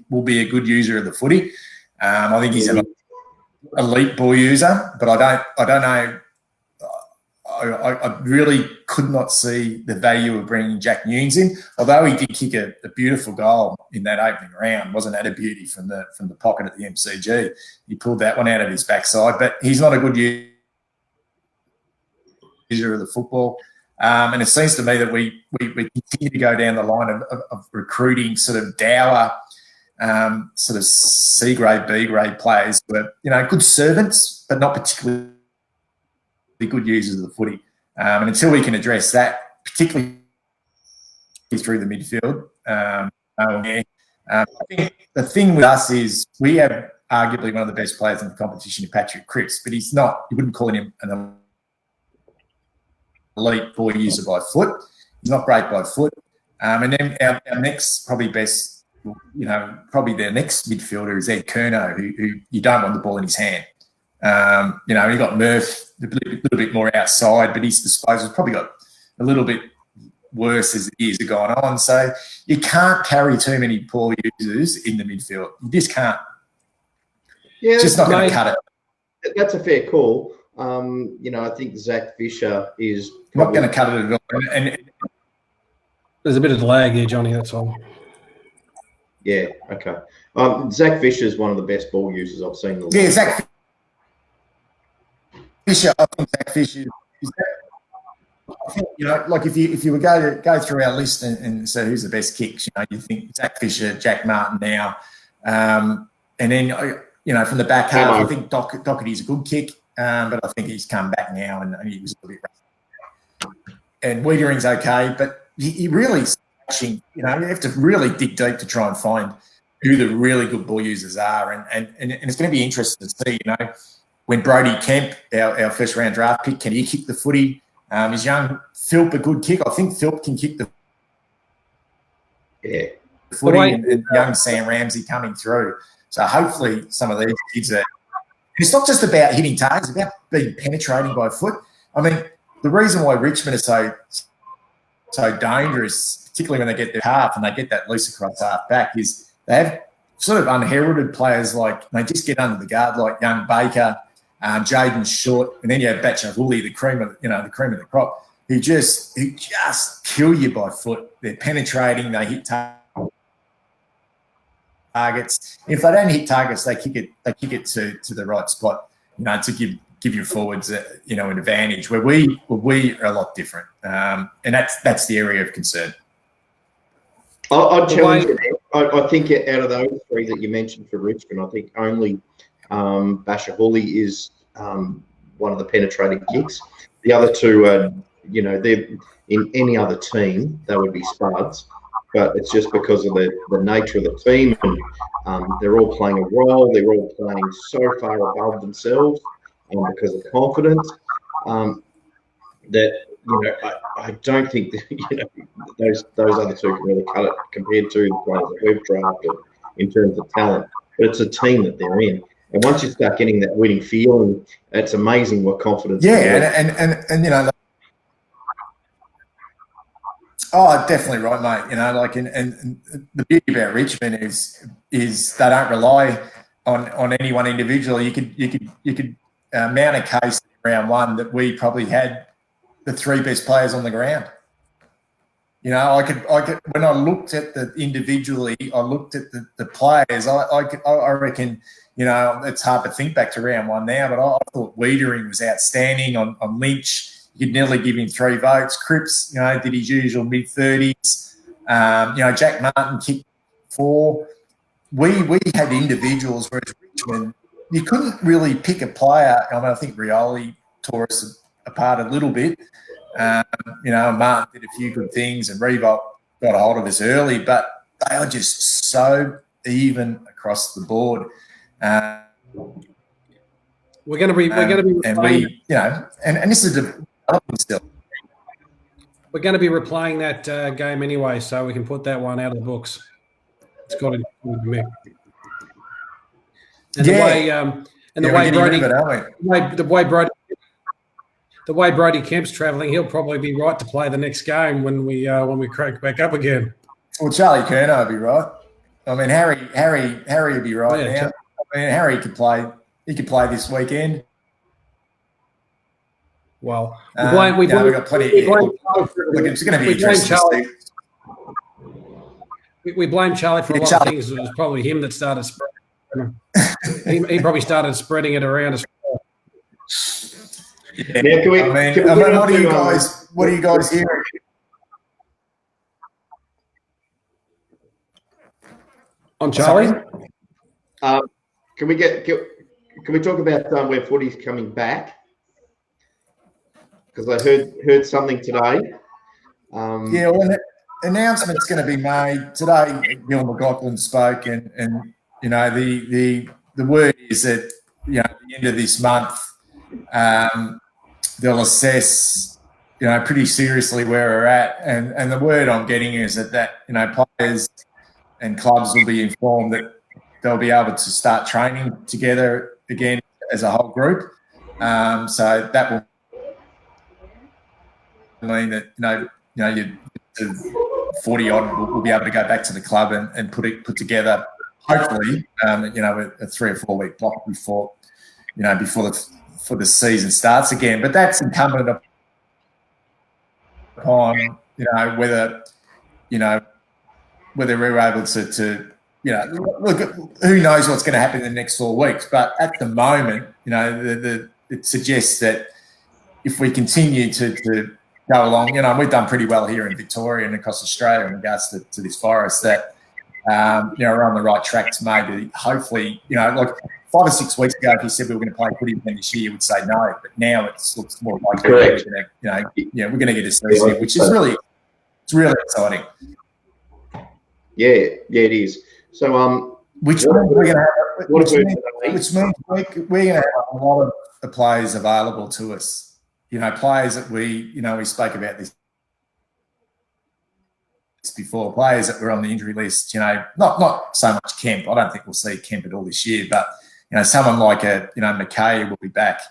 will be a good user of the footy. I think he's an elite ball user, but I don't know. I really could not see the value of bringing Jack Nunes in, although he did kick a beautiful goal in that opening round. Wasn't that a beauty from the pocket at the MCG? He pulled that one out of his backside, but he's not a good user of the football. And it seems to me that we continue to go down the line of recruiting sort of dour, sort of C grade, B grade players who are, good servants, but not particularly good users of the footy. And until we can address that, particularly through the midfield, I think the thing with us is we have arguably one of the best players in the competition in Patrick Cripps, but he's not, you wouldn't call him an elite ball user by foot. He's not great by foot. And then our next probably best, probably their next midfielder is Ed Curnow, who you don't want the ball in his hand. You got Murph a little bit more outside, but his disposal's probably got a little bit worse as the years have gone on. So you can't carry too many poor users in the midfield. You just can't. Yeah, it's just not going to cut it. That's a fair call. I think Zach Fisher is not going to cut it at all. And there's a bit of lag here, Johnny. That's all. Yeah. Okay. Zach Fisher is one of the best ball users I've seen. Yeah, Zach Fisher. I think Zach Fisher is. I think, like if you would go through our list and say who's the best kicks, you think Zach Fisher, Jack Martin now, and then from the back half, I think Doherty's a good kick, but I think he's come back now and he was a little bit rusty. And Wiedering's okay, but he really, you have to really dig deep to try and find who the really good ball users are, and it's going to be interesting to see, when Brody Kemp, our first round draft pick, can he kick the footy? Is young Philp a good kick? I think Philp can kick the footy, and young Sam Ramsey coming through. So hopefully some of these kids are. It's not just about hitting targets; it's about being penetrating by foot. I mean, the reason why Richmond is so dangerous, particularly when they get their half and they get that loose across half back, is they have sort of unheralded players like they just get under the guard, like young Baker. Jaden Short, and then you have Batchahuli, the cream of the crop, who just kill you by foot. They're penetrating, they hit targets. If they don't hit targets, they kick it to the right spot, to give your forwards an advantage. Where we are a lot different, and that's the area of concern. I'd challenge you. I think out of those three that you mentioned for Richmond, I think only Batchahuli is one of the penetrating kicks. The other two are, they're in any other team, they would be spuds, but it's just because of the nature of the team, and they're all playing a role. They're all playing so far above themselves because of confidence that I don't think that those other two can really cut it compared to the players that we've drafted in terms of talent. But it's a team that they're in. And once you start getting that winning feeling, it's amazing what confidence. Yeah, and definitely right, mate. And the beauty about Richmond is they don't rely on any one individual. You could mount a case in round one that we probably had the three best players on the ground. I could when I looked at individually, I looked at the players. I reckon. It's hard to think back to round one now, but I thought Wiedering was outstanding on Lynch. You could nearly give him 3 votes. Cripps, did his usual mid-30s. Jack Martin kicked 4. We had individuals, whereas Richmond, you couldn't really pick a player. I mean, I think Rioli tore us apart a little bit. Martin did a few good things, and Reebok got a hold of us early, but they are just so even across the board. We're going to be, and this is developing still. We're going to be replaying that game anyway, so we can put that one out of the books. It's got to be. And the way Brody Kemp's travelling, he'll probably be right to play the next game when we crank back up again. Well, Charlie Kerno will be right. I mean, Harry will be right now. I mean, Harry could play. He could play this weekend. Well, we've got plenty. Look, it's going to be interesting. We blame Charlie for a lot of things. It was probably him that started spreading. he probably started spreading it around as well. Yeah, what are you guys hearing? On Charlie? Can we talk about where footy's coming back? Because I heard something today. An announcement's going to be made today. Neil McLaughlin spoke, and the word is that at the end of this month, they'll assess pretty seriously where we're at, and the word I'm getting is that players and clubs will be informed that they'll be able to start training together again as a whole group. So that will mean that you 40 odd will be able to go back to the club and put together hopefully a 3 or 4 week block before the season starts again. But that's incumbent upon whether we're able to look, who knows what's going to happen in the next 4 weeks. But at the moment, it suggests that if we continue to go along, we've done pretty well here in Victoria and across Australia in regards to this virus, that we're on the right track to maybe, hopefully, like 5 or 6 weeks ago, if you said we were going to play footy again this year, you would say no. But now it looks more likely we're going to get a season, which is really exciting. Yeah, it is. So, which means we're going to have a lot of the players available to us. Players that we spoke about this before, players that were on the injury list, not so much Kemp. I don't think we'll see Kemp at all this year, but, someone like McKay will be back.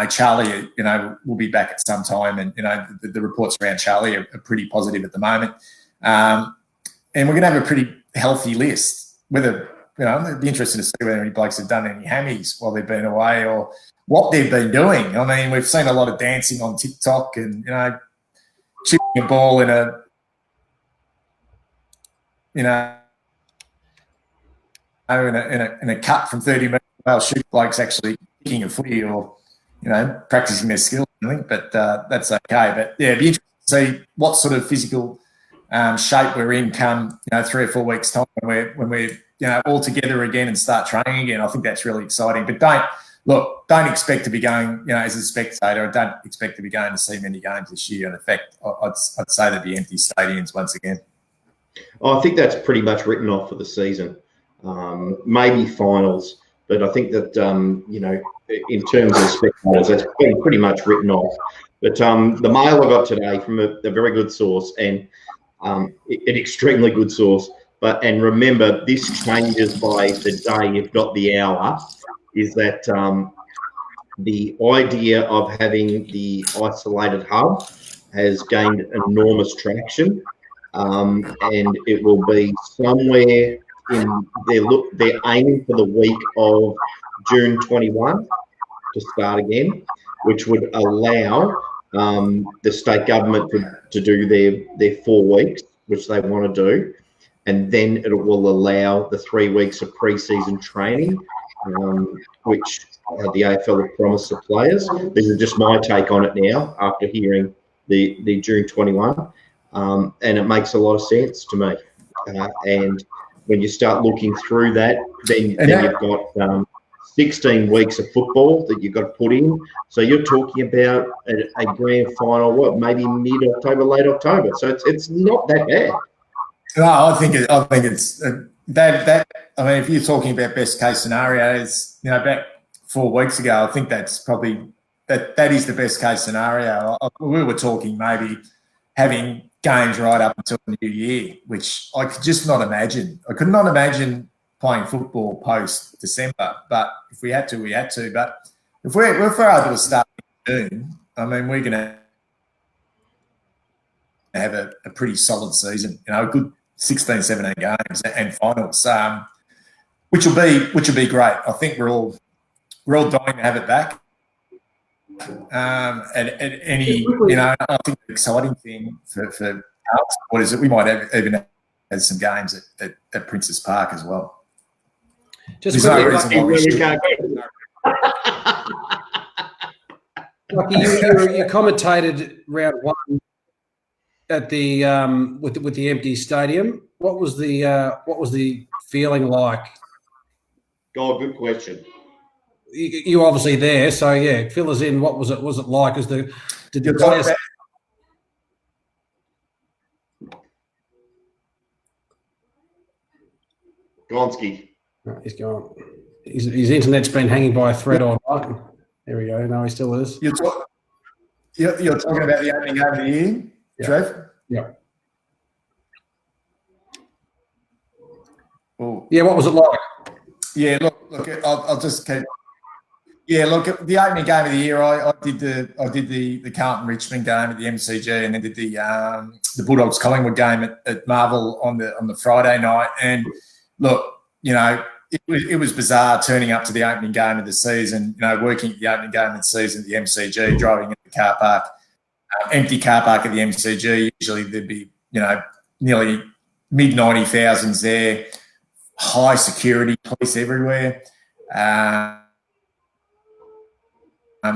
Charlie, will be back at some time, and, the reports around Charlie are pretty positive at the moment. And we're going to have a pretty healthy list. Whether, it'd be interesting to see whether any blokes have done any hammies while they've been away or what they've been doing. I mean, we've seen a lot of dancing on TikTok and, chipping a ball in a, in a cut from 30 metres. Well, shoot blokes actually kicking a footy or, practicing their skills, I think, but that's okay. But yeah, it'd be interesting to see what sort of physical shape we're in come 3 or 4 weeks time when we're all together again and start training again. I think that's really exciting. But don't expect to be going as a spectator. Don't expect to be going to see many games this year. In fact, I'd say there'd be empty stadiums once again. I think that's pretty much written off for the season. Maybe finals, but I think that in terms of spectators, that's been pretty much written off. But the mail I got today from a very good source, and an extremely good source. And remember, this changes by the day, if not the hour, is that the idea of having the isolated hub has gained enormous traction, and it will be somewhere in they're aiming for the week of June 21 to start again, which would allow the state government to do their 4 weeks, which they want to do, and then it will allow the 3 weeks of pre-season training, which the AFL have promised the players. This is just my take on it now after hearing the June 21, and it makes a lot of sense to me. And when you start looking through that, then you've got 16 weeks of football that you've got to put in. So you're talking about a grand final, maybe mid-October, late October. So it's not that bad. No, I think it's that. I mean, if you're talking about best case scenarios, back 4 weeks ago, I think that's probably that is the best case scenario. We were talking maybe having games right up until the new year, which I could just not imagine. I could not imagine playing football post December, but if we had to, we had to. But if we're able to start in June, I mean, we're going to have a pretty solid season. A good 16, 17 games and finals, which will be great. I think we're all dying to have it back. And any, I think the exciting thing for our sport is that we might even have some games at Princes Park as well. Just There's no quickly, reason why we should. Lucky, you commentated round one at the with the empty stadium. What was the feeling like? Oh, good question. You were obviously there, so yeah, fill us in. What was it like? Did the players? Gonski. Oh, he's gone. His internet's been hanging by a thread all night. There we go. No, he still is. You're talking about the opening game of the year, Yeah. Trev? Yeah. Ooh. Yeah, what was it like? Yeah, look. I'll just keep. Yeah, look. The opening game of the year, I did the Carlton Richmond game at the MCG, and then did the Bulldogs Collingwood game at Marvel on the Friday night. And look, it was bizarre turning up to the opening game of the season. Working at the opening game of the season at the MCG, driving in the car park, empty car park at the MCG. Usually there'd be nearly mid-90,000s there. High security, police everywhere.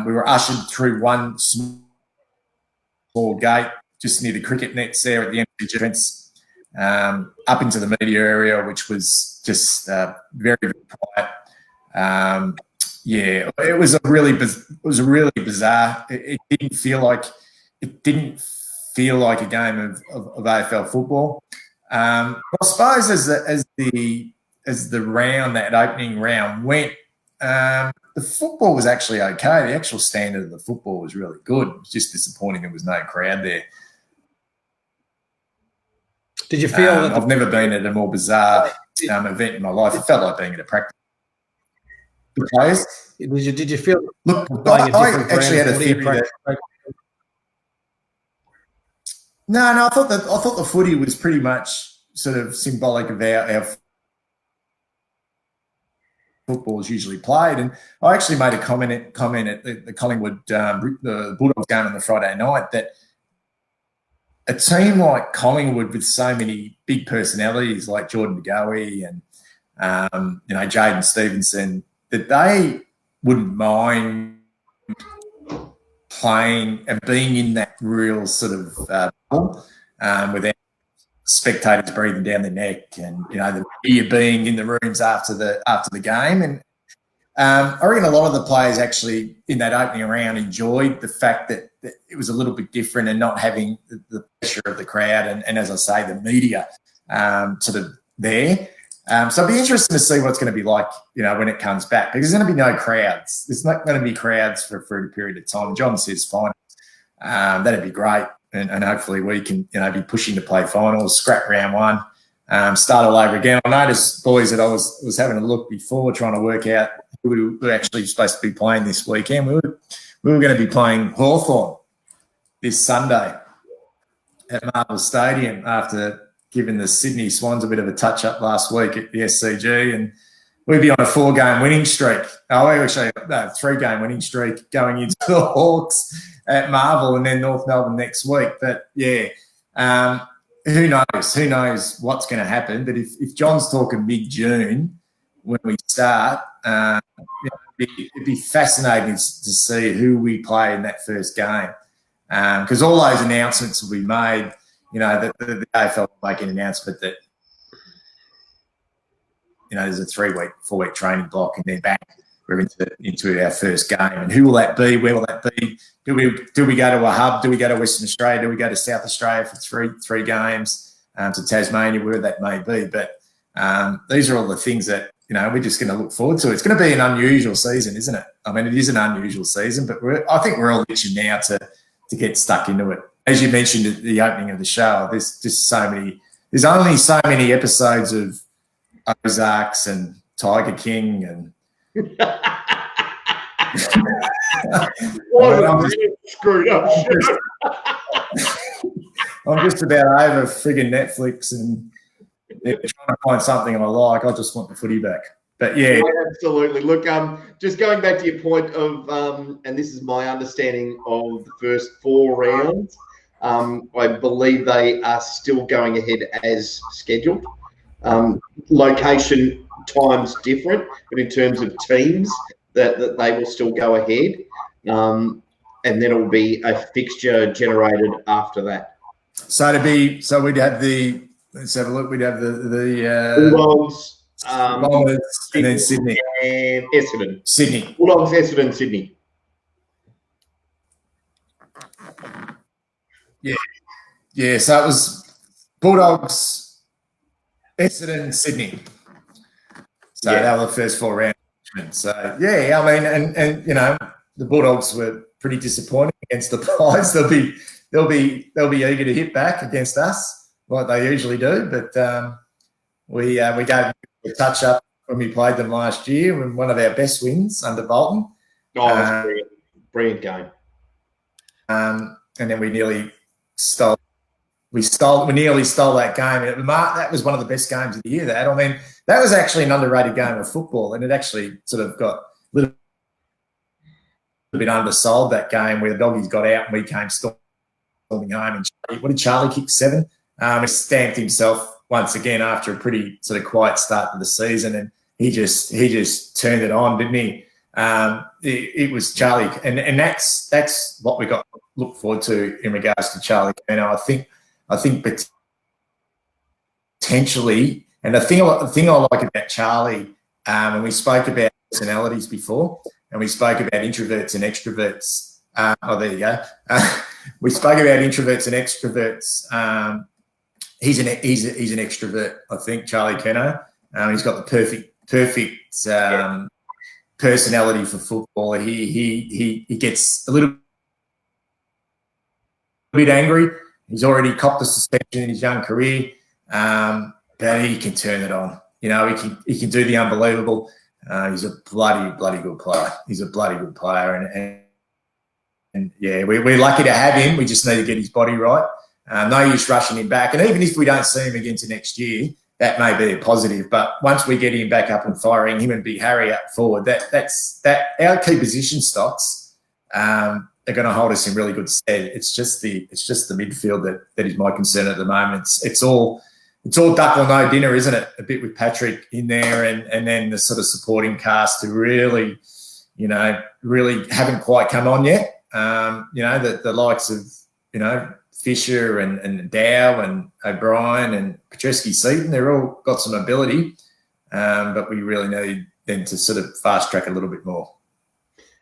We were ushered through one small gate just near the cricket nets there at the MCG fence, up into the media area, which was just very, very quiet. It was really bizarre. It didn't feel like a game of AFL football. I suppose as the round, that opening round went, the football was actually okay. The actual standard of the football was really good. It was just disappointing there was no crowd there. Did you feel that I've never been at a more bizarre event in my life. It felt like being at a practice. The players. Did you feel? Look, I actually had a theory that. No, I thought the footy was pretty much sort of symbolic of our football is usually played, and I actually made a comment at the Collingwood the Bulldogs game on the Friday night that a team like Collingwood with so many big personalities like Jordan McGoey and Jaden Stevenson, that they wouldn't mind playing and being in that real sort of bubble without spectators breathing down their neck, and the media being in the rooms after the game. And I reckon a lot of the players actually in that opening round enjoyed the fact that it was a little bit different and not having the pressure of the crowd and as I say, the media sort of there. So it'll be interesting to see what it's going to be like, when it comes back, because there's going to be no crowds. There's not going to be crowds for a period of time. John says fine. That'd be great. And hopefully we can, be pushing to play finals, scrap round one, start all over again. I noticed, boys, that I was having a look before trying to work out who we were actually supposed to be playing this weekend. We were going to be playing Hawthorn this Sunday at Marvel Stadium after giving the Sydney Swans a bit of a touch-up last week at the SCG, and we'd be on a 4-game winning streak. Oh, actually, no, 3-game winning streak going into the Hawks at Marvel and then North Melbourne next week. But, yeah, who knows? Who knows what's going to happen? But if John's talking mid-June when we start, it'd be fascinating to see who we play in that first game, because all those announcements will be made. The AFL will make an announcement that, there's a 3-week, 4-week training block and they're back we're into our first game. And who will that be? Where will that be? Do we go to a hub? Do we go to Western Australia? Do we go to South Australia for three games, to Tasmania, where that may be? But these are all the things that, we're just going to look forward to. It's going to be an unusual season, isn't it? I mean, it is an unusual season, but I think we're all itching now to get stuck into it. As you mentioned at the opening of the show, there's just there's only so many episodes of Ozarks and Tiger King and screwed up. I'm just about over friggin' Netflix and trying to find something I like. I just want the footy back. But yeah, absolutely. Look, just going back to your point of, and this is my understanding of the first 4 rounds. I believe they are still going ahead as scheduled. Location, times different, but in terms of teams, that they will still go ahead. And then it will be a fixture generated after that. So we'd have let's have a look. We'd have the Bulldogs, Bombers, and then Sydney and Essendon. Sydney. Bulldogs, Essendon, Sydney. Yeah. So it was Bulldogs, Essendon, Sydney. So they were the first 4 rounds. So yeah, I mean, and the Bulldogs were pretty disappointing against the Pies. They'll be eager to hit back against us, like they usually do. But we gave a touch up when we played them last year, and one of our best wins under Bolton. Oh, that's brilliant game. And then we nearly stole that game. That was one of the best games of the year. I mean, that was actually an underrated game of football, and it actually sort of got a little bit undersold, that game where the Doggies got out and we came storming home. And what did Charlie kick? 7? He stamped himself once again after a pretty sort of quiet start to the season, and he just turned it on, didn't he? It was Charlie, and that's what we got to look forward to in regards to Charlie. And I think potentially, and the thing I like about Charlie, and we spoke about personalities before, and we spoke about introverts and extroverts. There you go. We spoke about introverts and extroverts. He's an extrovert, I think, Charlie Keno. He's got the perfect personality for football. He gets a little bit angry. He's already copped a suspension in his young career, but he can turn it on. He can do the unbelievable. He's a bloody good player. He's a bloody good player, and yeah, we're lucky to have him. We just need to get his body right. No use rushing him back, and even if we don't see him again to next year, that may be a positive. But once we get him back up and firing, him and Big Harry up forward, that's our key position stocks. They're going to hold us in really good stead. It's just the midfield that is my concern at the moment. It's all duck or no dinner, isn't it? A bit with Patrick in there, and then the sort of supporting cast who really haven't quite come on yet. The likes of Fisher and Dow and O'Brien and Petreski-Seaton, they're all got some ability, but we really need them to sort of fast track a little bit more.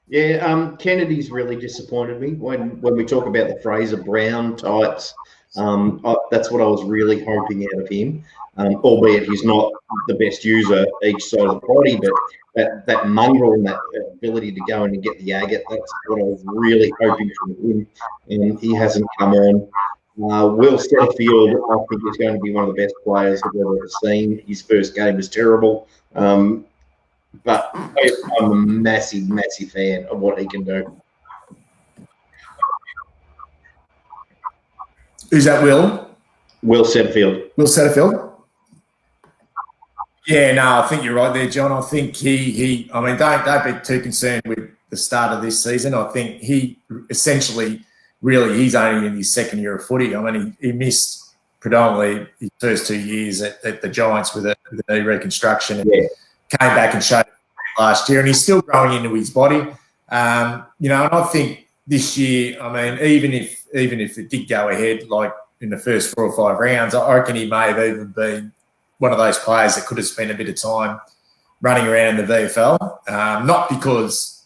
Yeah, Kennedy's really disappointed me when we talk about the Fraser Brown types. That's what I was really hoping out of him, albeit he's not the best user each side of the body, but that mongrel and that ability to go in and get the agate, that's what I was really hoping from him, and he hasn't come on. Will Setterfield, I think, is going to be one of the best players I've ever seen. His first game was terrible. But I'm a massive, massive fan of what he can do. Who's that, Will? Will Setterfield. Will Setterfield? Yeah, no, I think you're right there, John. I think he I mean, don't be too concerned with the start of this season. I think he essentially, really, he's only in his second year of footy. I mean, he missed predominantly his first 2 years at the Giants with a knee reconstruction, and came back and showed last year, and he's still growing into his body. And I think this year, I mean, even if it did go ahead, like in the first 4 or 5 rounds, I reckon he may have even been one of those players that could have spent a bit of time running around in the VFL. Not because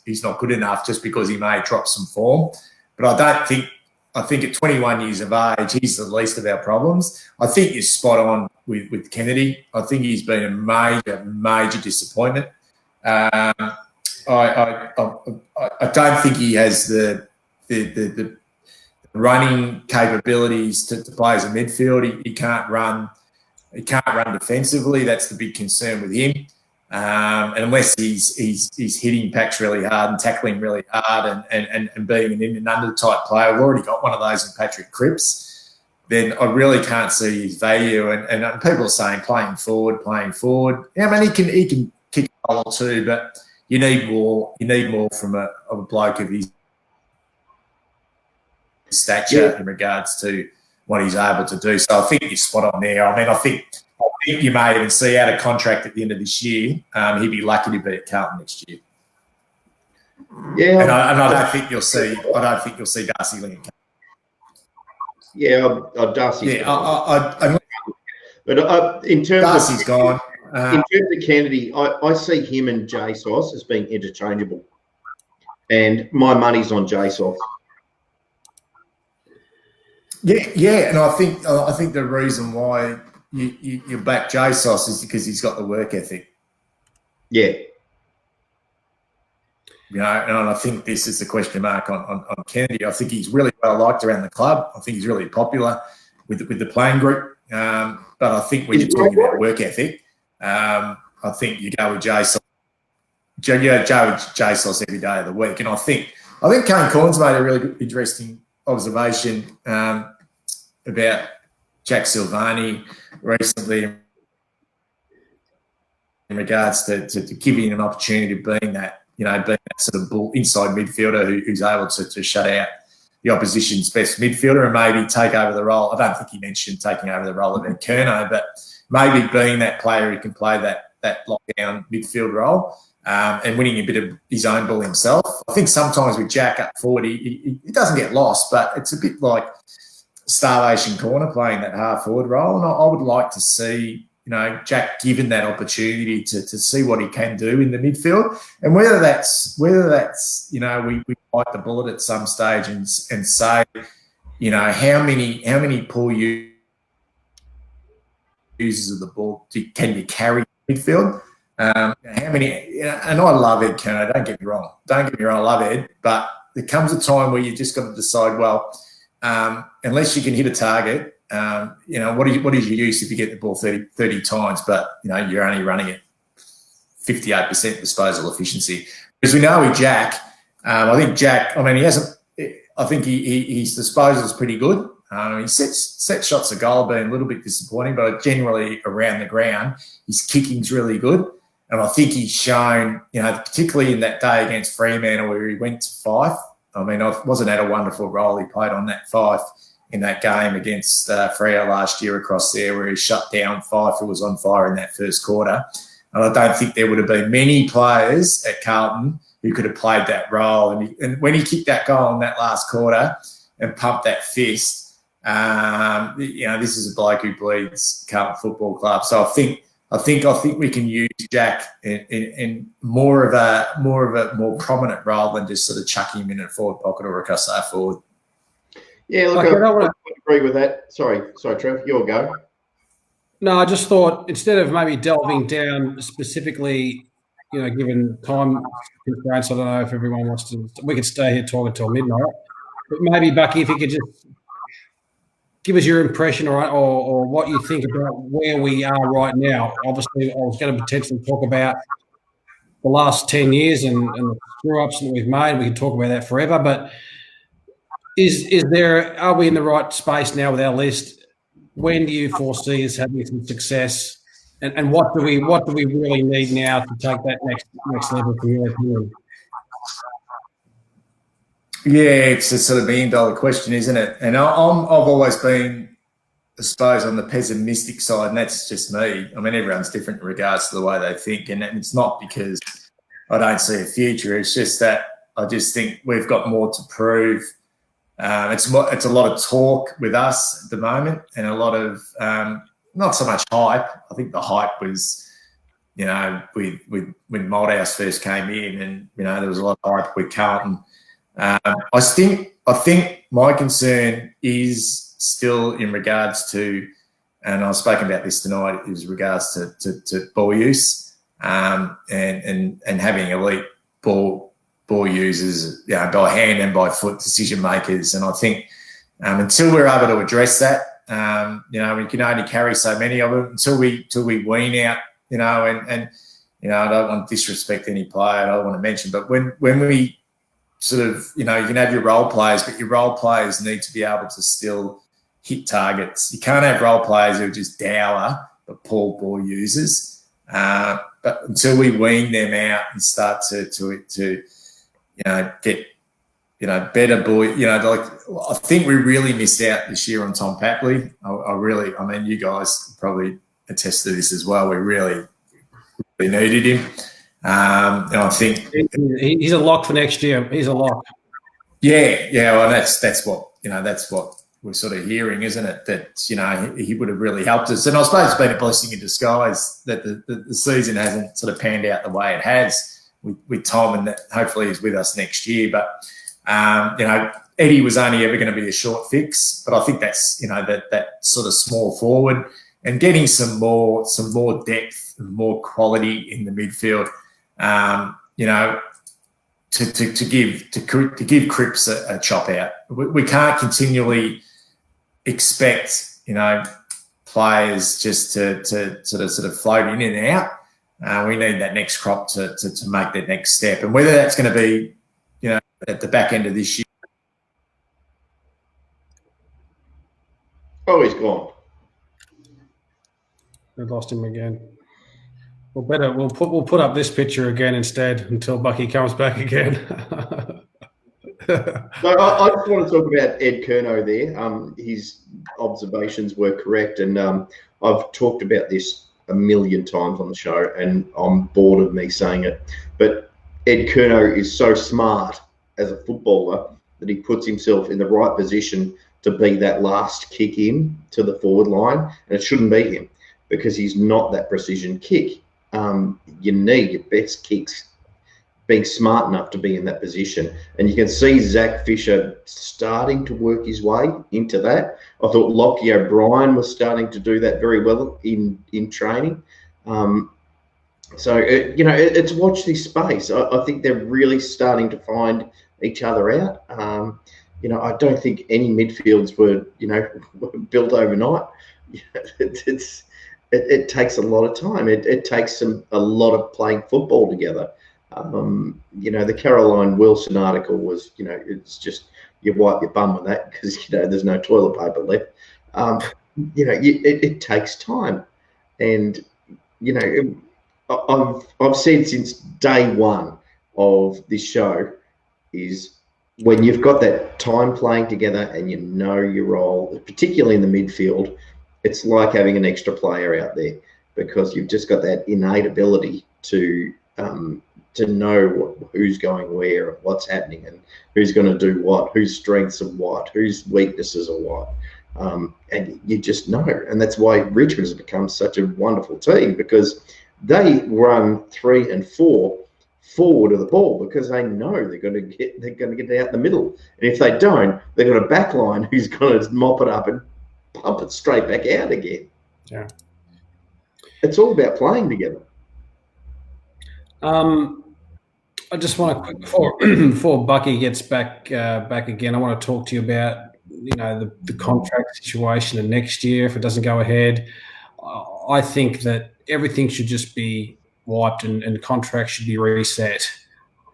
he's not good enough, just because he may drop some form. But I think at 21 years of age, he's the least of our problems. I think you're spot on with Kennedy. I think he's been a major disappointment. I don't think he has the running capabilities to play as a midfield. He can't run. He can't run defensively. That's the big concern with him. And unless he's hitting packs really hard and tackling really hard and being an in and under type player, we've already got one of those in Patrick Cripps, then I really can't see his value. And people are saying playing forward. Yeah, I mean, he can kick a goal or two, but you need more. You need more from a bloke of his stature in regards to what he's able to do. So I think you're spot on there. I mean, I think you may even see out of contract at the end of this year. He'd be lucky to be at Carlton next year. Yeah, and I don't think you'll see. I don't think you'll see Darcy Ling. Yeah, Darcy's gone. But in terms Darcy's of gone. In terms of Kennedy, I see him and JSOS as being interchangeable, and my money's on JSOS. Yeah, and I think the reason why you back JSOS is because he's got the work ethic. Yeah. You know, and I think this is the question mark on Kennedy. I think he's really well liked around the club. I think he's really popular with the playing group. But I think when you're talking about work ethic, I think you go with JSOS. JSOS every day of the week. And I think Kane Corns made a really good, interesting observation about Jack Silvani recently in regards to giving him an opportunity to being that sort of bull inside midfielder who's able to shut out the opposition's best midfielder and maybe take over the role. I don't think he mentioned taking over the role of Curno, but maybe being that player who can play that lockdown midfield role and winning a bit of his own ball himself. I think sometimes with Jack up forward, he doesn't get lost, but it's a bit like starvation corner playing that half forward role. And I would like to see, Jack given that opportunity to see what he can do in the midfield, and whether that's we bite the bullet at some stage and say, how many poor users of the ball can you carry midfield? How many? And I love Ed Kerno. Don't get me wrong. I love Ed, but there comes a time where you just got to decide. Well, unless you can hit a target. What is your use if you get the ball 30 times, but you're only running at 58% disposal efficiency? Because we know with Jack, I think Jack. I mean, he hasn't. I think his disposal is pretty good. He sets shots a goal, being a little bit disappointing, but generally around the ground, his kicking's really good. And I think he's shown, particularly in that day against Fremantle where he went to Fife. I mean, wasn't that a wonderful role he played on that Fife in that game against Freo last year across there, where he shut down Fife, who was on fire in that first quarter. And I don't think there would have been many players at Carlton who could have played that role. And when he kicked that goal in that last quarter and pumped that fist, this is a bloke who bleeds Carlton Football Club. So I think we can use Jack in more of a more prominent role than just sort of chucking him in a forward pocket or across our forward. Yeah, look, I would agree with that. Sorry, Trev, your go. No, I just thought instead of maybe delving down specifically, given time constraints, I don't know if everyone wants to. We could stay here talking until midnight, but maybe Bucky, if you could just give us your impression or what you think about where we are right now. Obviously, I was going to potentially talk about the last 10 years and the screw-ups that we've made. We could talk about that forever, but are we in the right space now with our list? When do you foresee us having some success? And what do we really need now to take that next level from your opinion? Yeah, it's a sort of $1 million question, isn't it? And I've always been, I suppose, on the pessimistic side, and that's just me. I mean, everyone's different in regards to the way they think, and it's not because I don't see a future. It's just that I just think we've got more to prove. It's a lot of talk with us at the moment, and a lot of not so much hype. I think the hype was when Malthouse first came in, and there was a lot of hype with Carlton. I think my concern is still in regards to, and I've spoken about this tonight, is regards to ball use and having elite ball users, by hand and by foot decision makers. And I think until we're able to address that, we can only carry so many of them until we wean out, and I don't want to disrespect any player, I don't want to mention, but when we sort of, you can have your role players, but your role players need to be able to still hit targets. You can't have role players who are just dour but poor ball users. But until we wean them out and start to get better ball, I think we really missed out this year on Tom Papley. I mean, you guys probably attest to this as well. We really needed him. And I think he's a lock for next year. He's a lock. Yeah. Well, that's what we're sort of hearing, isn't it? That he would have really helped us. And I suppose it's been a blessing in disguise that the season hasn't sort of panned out the way it has with Tom, and that hopefully he's with us next year. But Eddie was only ever going to be a short fix. But I think that's that sort of small forward and getting some more depth and more quality in the midfield. To give Cripps a chop out. We can't continually expect players just to sort of float in and out. We need that next crop to make that next step, and whether that's going to be at the back end of this year. Oh, he's gone. We lost him again. We'll put up this picture again instead until Bucky comes back again. So I just want to talk about Ed Curnow there. His observations were correct, and I've talked about this a million times on the show, and I'm bored of me saying it. But Ed Curnow is so smart as a footballer that he puts himself in the right position to be that last kick in to the forward line, and it shouldn't be him because he's not that precision kick. You need your best kicks being smart enough to be in that position. And you can see Zach Fisher starting to work his way into that. I thought Lockie O'Brien was starting to do that very well in training. It's watch this space. I think they're really starting to find each other out. I don't think any midfields were built overnight. It takes a lot of time. It takes a lot of playing football together. The Caroline Wilson article was, it's just you wipe your bum with that because, there's no toilet paper left. It takes time. And, I've said since day one of this show is when you've got that time playing together and you know your role, particularly in the midfield, it's like having an extra player out there because you've just got that innate ability to know who's going where and what's happening and who's going to do what, whose strengths are what, whose weaknesses are what. And you just know. And that's why Richmond has become such a wonderful team because they run 3 and 4 forward of the ball because they know they're going to get out the middle. And if they don't, they've got a back line who's going to mop it up and pump it straight back out again. Yeah. It's all about playing together. I just want to before Bucky gets back again, I want to talk to you about the contract situation and next year if it doesn't go ahead. I think that everything should just be wiped and contracts should be reset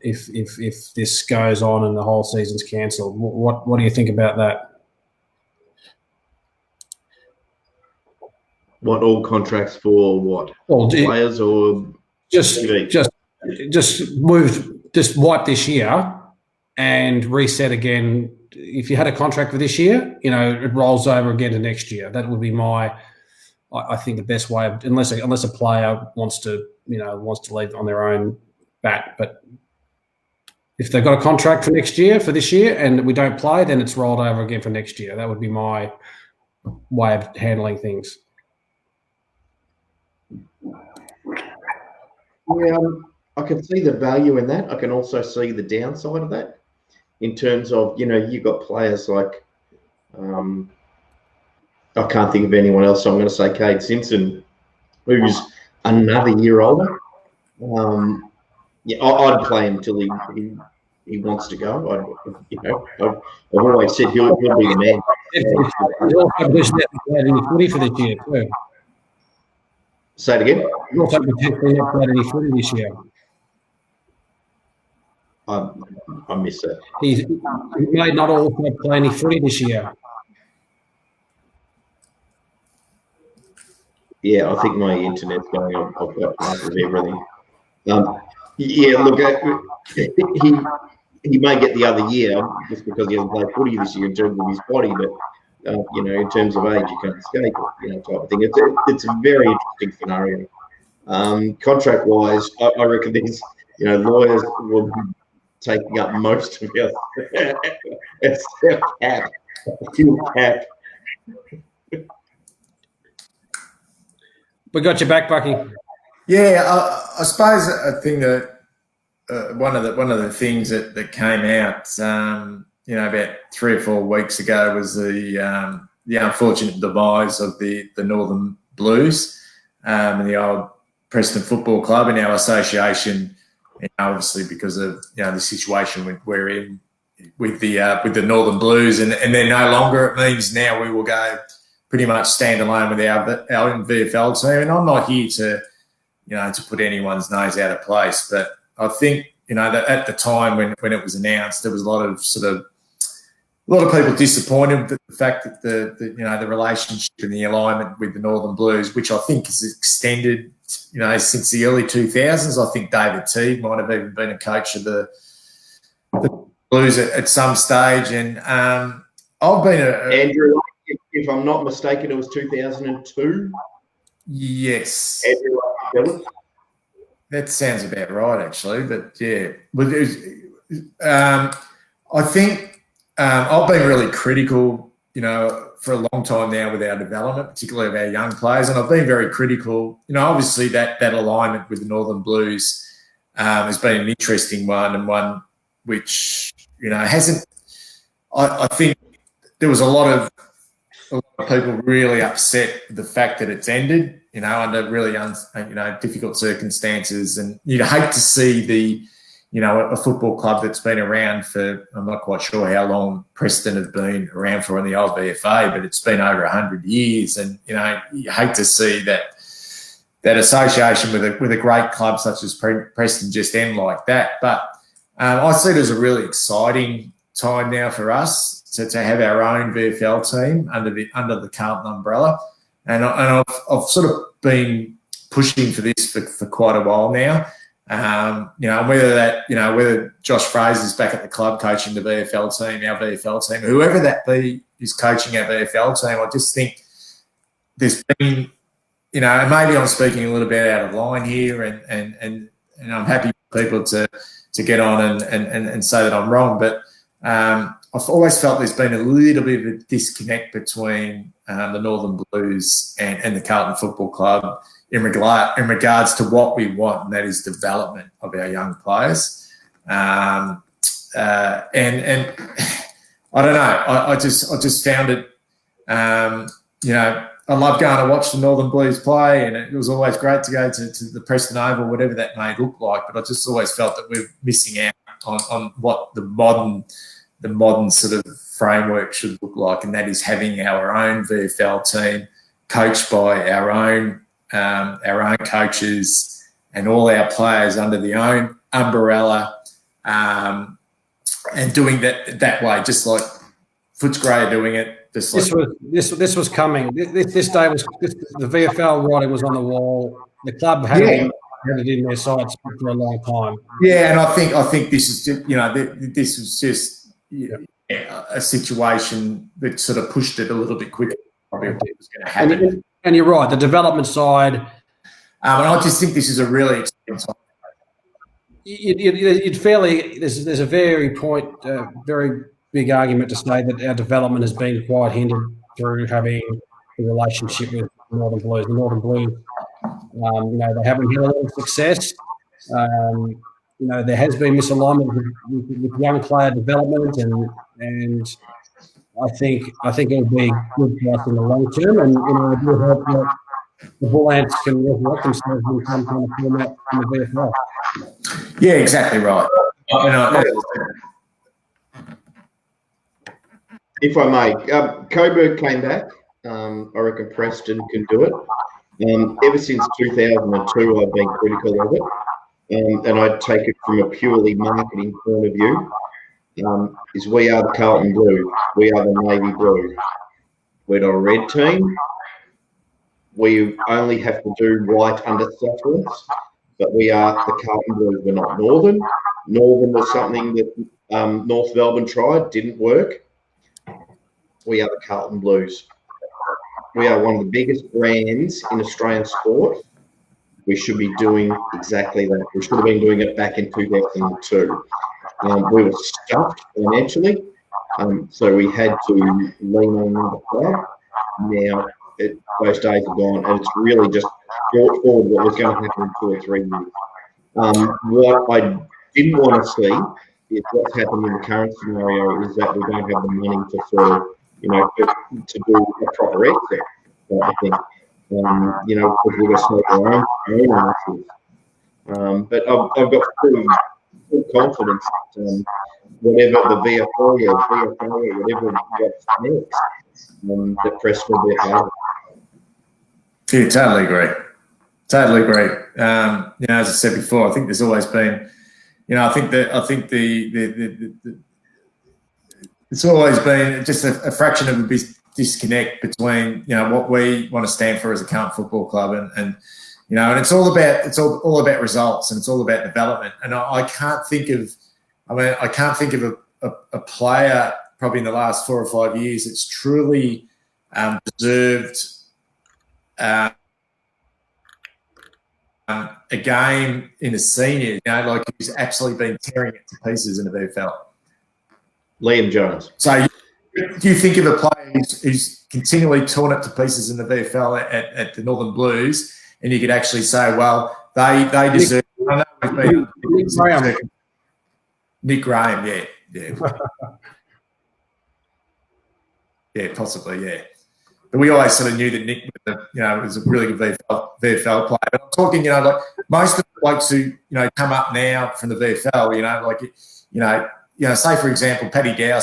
if this goes on and the whole season's cancelled. What do you think about that? What, all contracts for what? Players or just wipe this year and reset again. If you had a contract for this year, it rolls over again to next year. That would be I think the best way, unless a player wants to leave on their own bat. But if they've got a contract for this year, and we don't play, then it's rolled over again for next year. That would be my way of handling things. Yeah, I can see the value in that. I can also see the downside of that in terms of, you've got players like, I can't think of anyone else, so I'm going to say Cade Simpson, who's another year older. I'd play him till he wants to go. I've always said he'll be the man. He's also potentially not played any footy for this year too. Say it again. He's also potentially not played any footy this year. I miss that. He may not also play any footy this year. Yeah, I think my internet's going on. I've got half of everything. Look, he may get the other year just because he hasn't played footy this year in terms of his body, but in terms of age, you can't escape it, type of thing. It's a very interesting scenario. Contract-wise, I reckon these, lawyers will be taking up most of our cap, fuel cap. We got your back, Bucky. Yeah, I suppose a thing that one of the things that came out, about 3 or 4 weeks ago was the unfortunate demise of the Northern Blues and the old Preston Football Club and our association. Obviously, because of the situation we're in with the Northern Blues, and they're no longer. It means now we will go pretty much stand alone with our own VFL team. And I'm not here to put anyone's nose out of place, but I think that at the time when it was announced, there was a lot of people disappointed with the fact that the relationship and the alignment with the Northern Blues, which I think has extended since the early 2000s. I think David Teague might have even been a coach of the Blues at some stage, and I've been Andrew, if I'm not mistaken, it was 2002. Yes. Andrew, that sounds about right, actually. But yeah, I think I've been really critical, for a long time now with our development, particularly of our young players, and I've been very critical. Obviously that alignment with the Northern Blues has been an interesting one, and one which hasn't. I think there was a lot of people really upset with the fact that it's ended, under really difficult circumstances, and you'd hate to see a football club that's been around for, I'm not quite sure how long Preston have been around for in the old VFA, but it's been over 100 years, and you hate to see that association with a great club such as Preston just end like that. But I see it as a really exciting time now for us to have our own VFL team under the Carlton umbrella, and I've sort of been pushing for this for quite a while now. Whether Josh Fraser's back at the club coaching the VFL team, our VFL team, whoever that be is coaching our VFL team, I just think there's been, maybe I'm speaking a little bit out of line here, and I'm happy for people to get on and say that I'm wrong, but I've always felt there's been a little bit of a disconnect between the Northern Blues and the Carlton Football Club in regards to what we want, and that is development of our young players. And I don't know, I just found it, I love going to watch the Northern Blues play, and it was always great to go to the Preston Oval, whatever that may look like, but I just always felt that we're missing out on what the modern sort of framework should look like, and that is having our own VFL team coached by our own coaches and all our players under the own umbrella, and doing that way, just like Footscray doing it. This was coming. This day was the VFL writing was on the wall. The club had it in their sights for a long time. Yeah, and I think this is just, this was just a situation that sort of pushed it a little bit quicker. Probably what was going to happen. And you're right, the development side. And I just think this is a really exciting time. There's a very big argument to say that our development has been quite hindered through having a relationship with the Northern Blues. The Northern Blues, they haven't had a lot of success. There has been misalignment with young player development, and I think it'll be good for us in the long term, and I do hope that the Bull Ants can resurrect themselves in some kind of format in the VFL. Yeah, exactly right. If I may, Coburg came back. I reckon Preston can do it. Ever since 2002, I've been critical of it, and I take it from a purely marketing point of view. Is we are the Carlton Blue, we are the Navy Blue. We're not a red team. We only have to do white under supplements, but we are the Carlton Blues. We're not Northern. Northern was something that North Melbourne tried, didn't work. We are the Carlton Blues. We are one of the biggest brands in Australian sport. We should be doing exactly that. We should have been doing it back in 2002. We were stuffed financially, so we had to lean on the club. Now, those days are gone, and it's really just brought forward what was going to happen in 2 or 3 years. What I didn't want to see is what's happened in the current scenario is that we don't have the money to sort of, to do a proper exit. I think, because we're going to smoke our own asses. But I've got full confidence that whatever the VFL or whatever gets next, that Preston will be a part of it. Yeah, totally agree. Totally agree. As I said before, I think there's always been, I think it's always been just a fraction of a disconnect between, what we want to stand for as a Carlton Football Club and it's all about results, and it's all about development. And I can't think of a player probably in the last 4 or 5 years that's truly deserved a game in a senior, who's actually been tearing it to pieces in the VFL. Liam Jones. So do you think of a player who's continually torn it to pieces in the VFL at the Northern Blues, and you could actually say, well, they deserve – I know we've been – Nick Graham, yeah. Yeah, possibly, yeah. But we always sort of knew that Nick was a really good VFL player. But I'm talking, most of the blokes who, come up now from the VFL, say, for example, Paddy Dow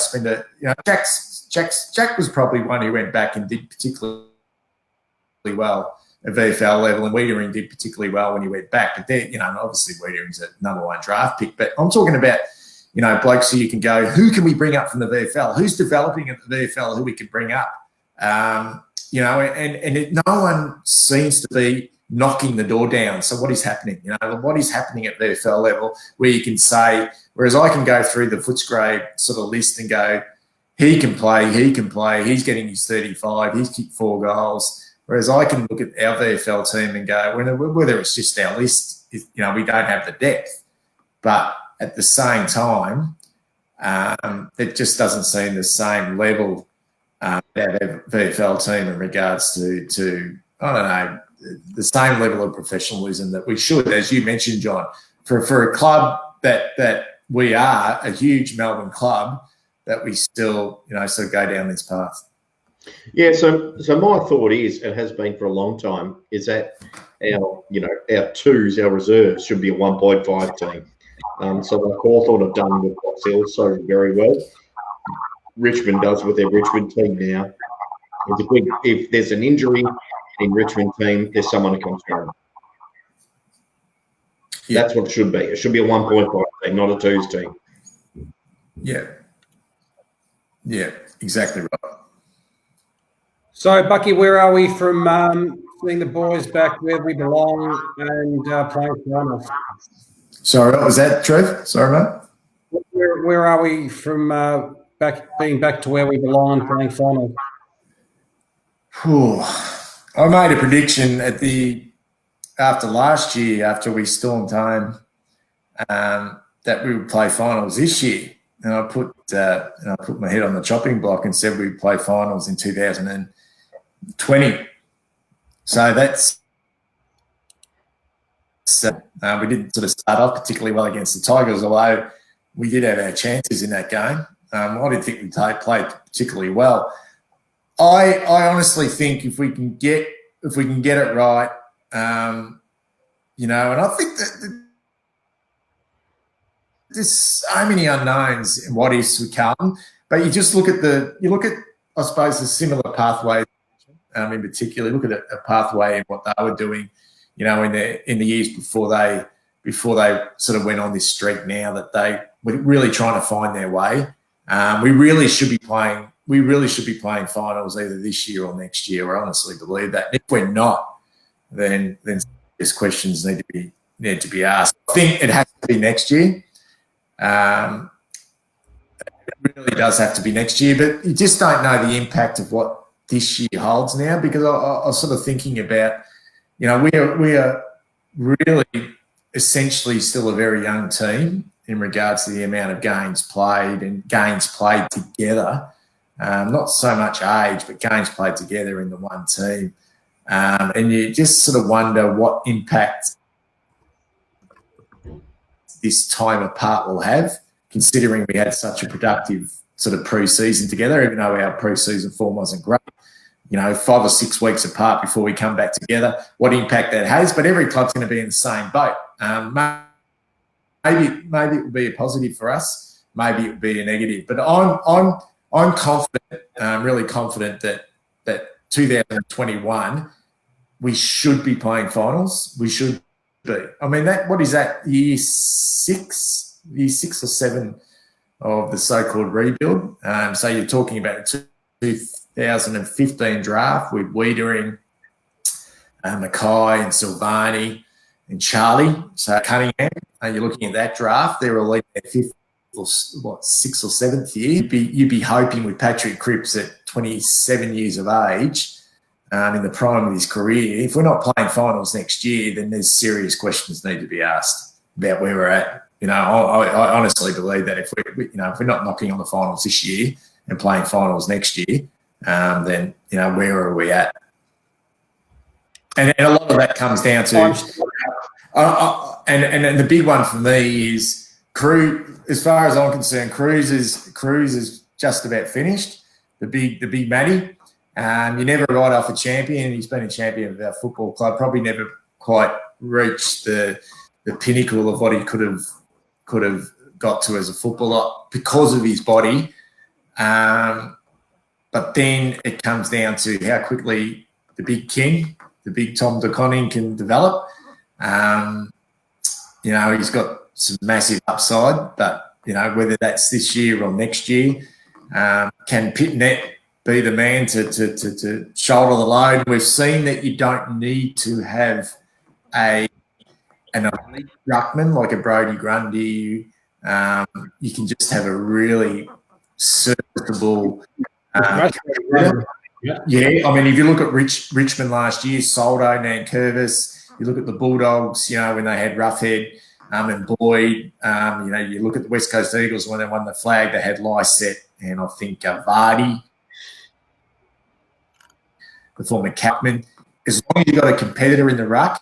Jack was probably one who went back and did particularly well at VFL level, and Wiedering did particularly well when he went back. But obviously Wiedering's a #1 draft pick. But I'm talking about, blokes who you can go, who can we bring up from the VFL? Who's developing at the VFL who we can bring up? No one seems to be knocking the door down. So what is happening? What is happening at VFL level where you can say, whereas I can go through the Footscray sort of list and go, he can play, he's getting his 35, he's kicked 4 goals. Whereas I can look at our VFL team and go, whether it's just our list, we don't have the depth. But at the same time, it just doesn't seem the same level that VFL team in regards to I don't know, the same level of professionalism that we should, as you mentioned, John, for a club that we are, a huge Melbourne club, that we still, sort of go down this path. Yeah, so my thought is, and has been for a long time, is that our twos, our reserves, should be a 1.5 team. So like Carlton have done with Box Hill so very well. Richmond does with their Richmond team now. If there's an injury in Richmond team, there's someone who comes from. Yeah. That's what it should be. It should be a 1.5 team, not a twos team. Yeah, exactly right. So, Bucky, where are we from seeing the boys back where we belong and playing finals? Sorry, what was that, Trev? Sorry, mate. Where are we from being back to where we belong and playing finals? I made a prediction after last year, after we stormed home, that we would play finals this year. And I put my head on the chopping block and said we'd play finals in 2020. So that's we didn't sort of start off particularly well against the Tigers, although we did have our chances in that game. I didn't think we played particularly well. I honestly think if we can get it right, and I think that there's so many unknowns in what is with Carlton, but you just look at I suppose the similar pathway. In particular, look at a pathway in what they were doing, in the years before they sort of went on this streak. Now that they were really trying to find their way, we really should be playing finals either this year or next year. I honestly believe that. If we're not, then these questions need to be asked. I think it has to be next year. It really does have to be next year, but you just don't know the impact of what this year holds now, because I was sort of thinking about, we are really essentially still a very young team in regards to the amount of games played and games played together. Not so much age, but games played together in the one team. And you just sort of wonder what impact this time apart will have, considering we had such a productive sort of pre-season together, even though our pre-season form wasn't great. 5 or 6 weeks apart before we come back together, what impact that has. But every club's going to be in the same boat. Maybe it will be a positive for us. Maybe it will be a negative. But I'm confident, really confident that 2021 we should be playing finals. We should be. I mean, what is that? Year 6 or 7 of the so-called rebuild. So you're talking about 2015 draft with Wiedering, Mackay and Silvani and Charlie. So Cunningham, you're looking at that draft. They're all in their 5th or 6th or 7th year. You'd be hoping with Patrick Cripps at 27 years of age, in the prime of his career, if we're not playing finals next year, then there's serious questions need to be asked about where we're at. I honestly believe that if we're not knocking on the finals this year and playing finals next year, then where are we at? And a lot of that comes down to, and the big one for me is Cruz. As far as I'm concerned, Cruz is just about finished. The big Matty. You never write off a champion. He's been a champion of our football club. Probably never quite reached the pinnacle of what he could have got to as a footballer because of his body. But then it comes down to how quickly the big king, the big Tom de Koning can develop. He's got some massive upside, but, whether that's this year or next year, can Pitnet be the man to shoulder the load? We've seen that you don't need to have an elite ruckman like a Brodie Grundy. You can just have a really serviceable. Yeah, I mean, if you look at Richmond last year, Soldo, Nankervis, you look at the Bulldogs, when they had Roughhead and Boyd, you look at the West Coast Eagles when they won the flag, they had Lysette and I think Vardy before McCappman. As long as you've got a competitor in the ruck,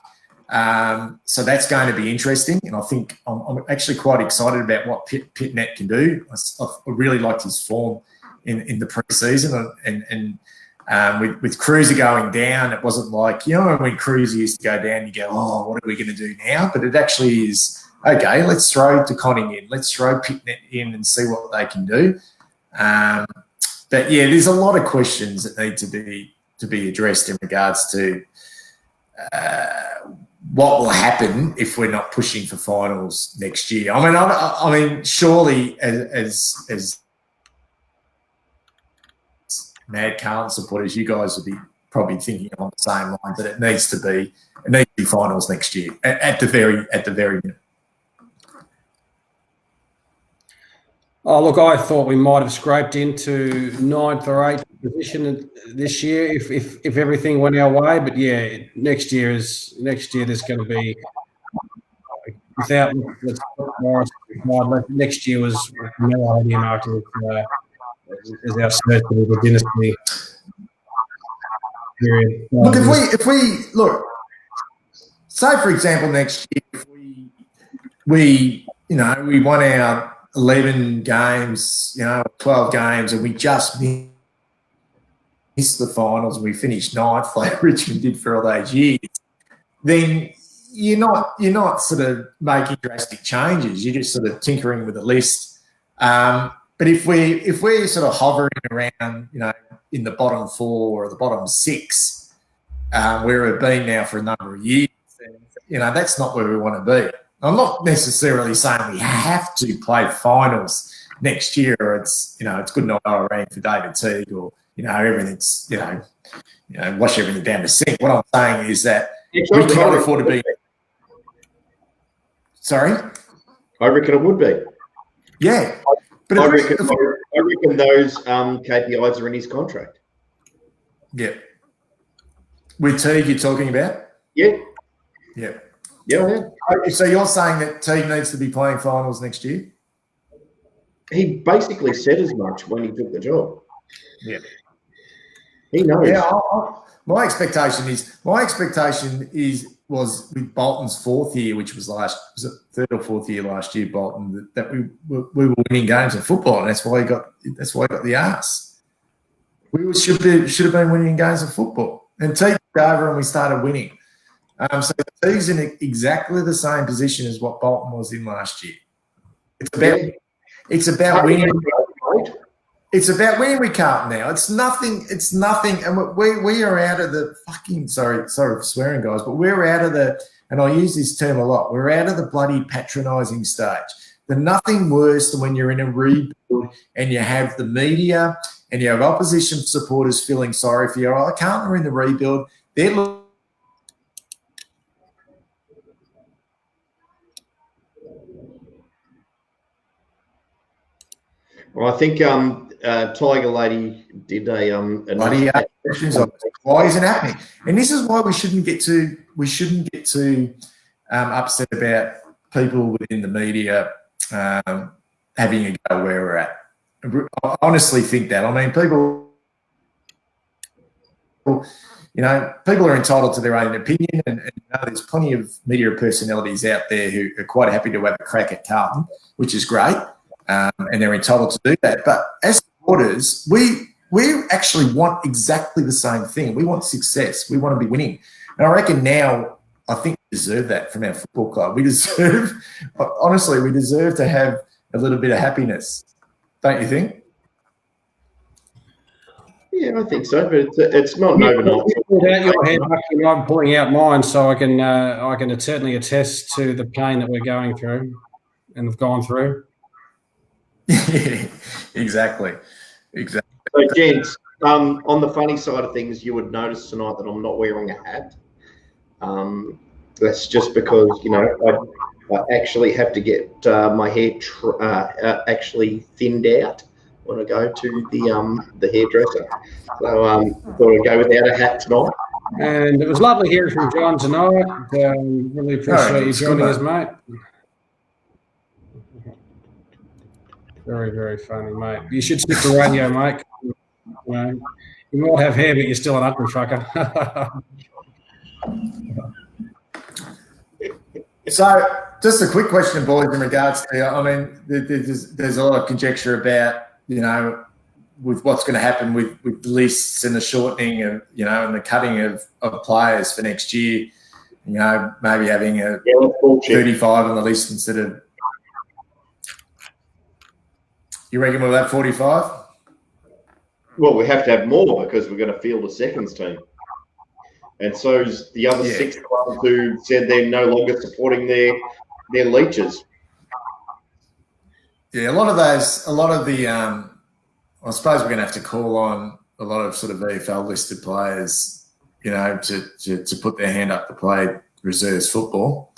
so that's going to be interesting. And I think I'm actually quite excited about what Pitnet can do. I really liked his form in the pre-season, and with Cruiser going down, it wasn't like, when Cruiser used to go down, you go, oh, what are we going to do now? But it actually is, okay, let's throw De Koning in, let's throw Pitnet in and see what they can do. But yeah, there's a lot of questions that need to be addressed in regards to what will happen if we're not pushing for finals next year. I mean, surely as mad Carlton supporters, you guys would be probably thinking along the same line that it needs to be finals next year at the very minute. Oh, look, I thought we might have scraped into 9th or 8th position this year if everything went our way. But yeah, next year there's going to be without Morris. Next year was no idea after as our search for the dynasty period. Look, if we look, say for example next year, if we won our 11 games, 12 games, and we just missed the finals and we finished ninth like Richmond did for all those years, then you're not sort of making drastic changes. You're just sort of tinkering with the list. But if we're sort of hovering around, in the bottom 4 or the bottom 6, where we've been now for a number of years, then, that's not where we want to be. I'm not necessarily saying we have to play finals next year. Or it's good enough Irene for David Teague, or everything's wash everything down the sink. What I'm saying is that we can't afford to be. Sorry, I reckon it would be. Yeah, but I reckon those KPIs are in his contract. Yeah. With Teague, you're talking about? Yeah. Yeah. Yeah. So you're saying that Teague needs to be playing finals next year? He basically said as much when he took the job. Yeah. He knows. Yeah. My expectation was with Bolton's 4th year, which was was it 3rd or 4th year last year, Bolton, that we were winning games of football, and that's why he got the arse. We should have been winning games of football, and Teague took over and we started winning. So Teague's in exactly the same position as what Bolton was in last year. It's about winning. It's about winning with Carlton now. It's nothing, and we are out of the fucking, sorry for swearing, guys, but we're out of the, and I use this term a lot, we're out of the bloody patronising stage. There's nothing worse than when you're in a rebuild and you have the media and you have opposition supporters feeling sorry for you. Oh, Carlton are in the rebuild. Well, I think Tiger Lady did a bloody questions of why isn't happening, and this is why we shouldn't get too upset about people within the media having a go where we're at. I honestly think that. I mean, people are entitled to their own opinion, and there's plenty of media personalities out there who are quite happy to have a crack at Carlton, which is great. And they're entitled to do that. But as supporters, we actually want exactly the same thing. We want success. We want to be winning. And I reckon now, I think we deserve that from our football club. We deserve to have a little bit of happiness. Don't you think? Yeah, I think so. But it's not an overnight. Pulled out your head, and I'm pulling out mine, so I can certainly attest to the pain that we're going through and have gone through. Exactly. So, gents, on the funny side of things, you would notice tonight that I'm not wearing a hat. That's just because I actually have to get my hair actually thinned out when I go to the hairdresser. So thought I'd go without a hat tonight. And it was lovely hearing from John tonight. Really appreciate you joining us, mate. Very, very funny, mate. You should stick to radio, mate. You might have hair, but you're still an ugly fucker. So, just a quick question, boys, in regards to, I mean, there's a lot of conjecture about, with what's going to happen with the lists and the shortening of, and the cutting of players for next year, maybe having a 35 on the list instead of. You reckon we'll have 45? Well, we have to have more because we're going to field a seconds team. And so is the other 6 clubs who said they're no longer supporting their leeches. Yeah, a lot of the, I suppose we're going to have to call on a lot of sort of VFL listed players, to put their hand up to play reserves football,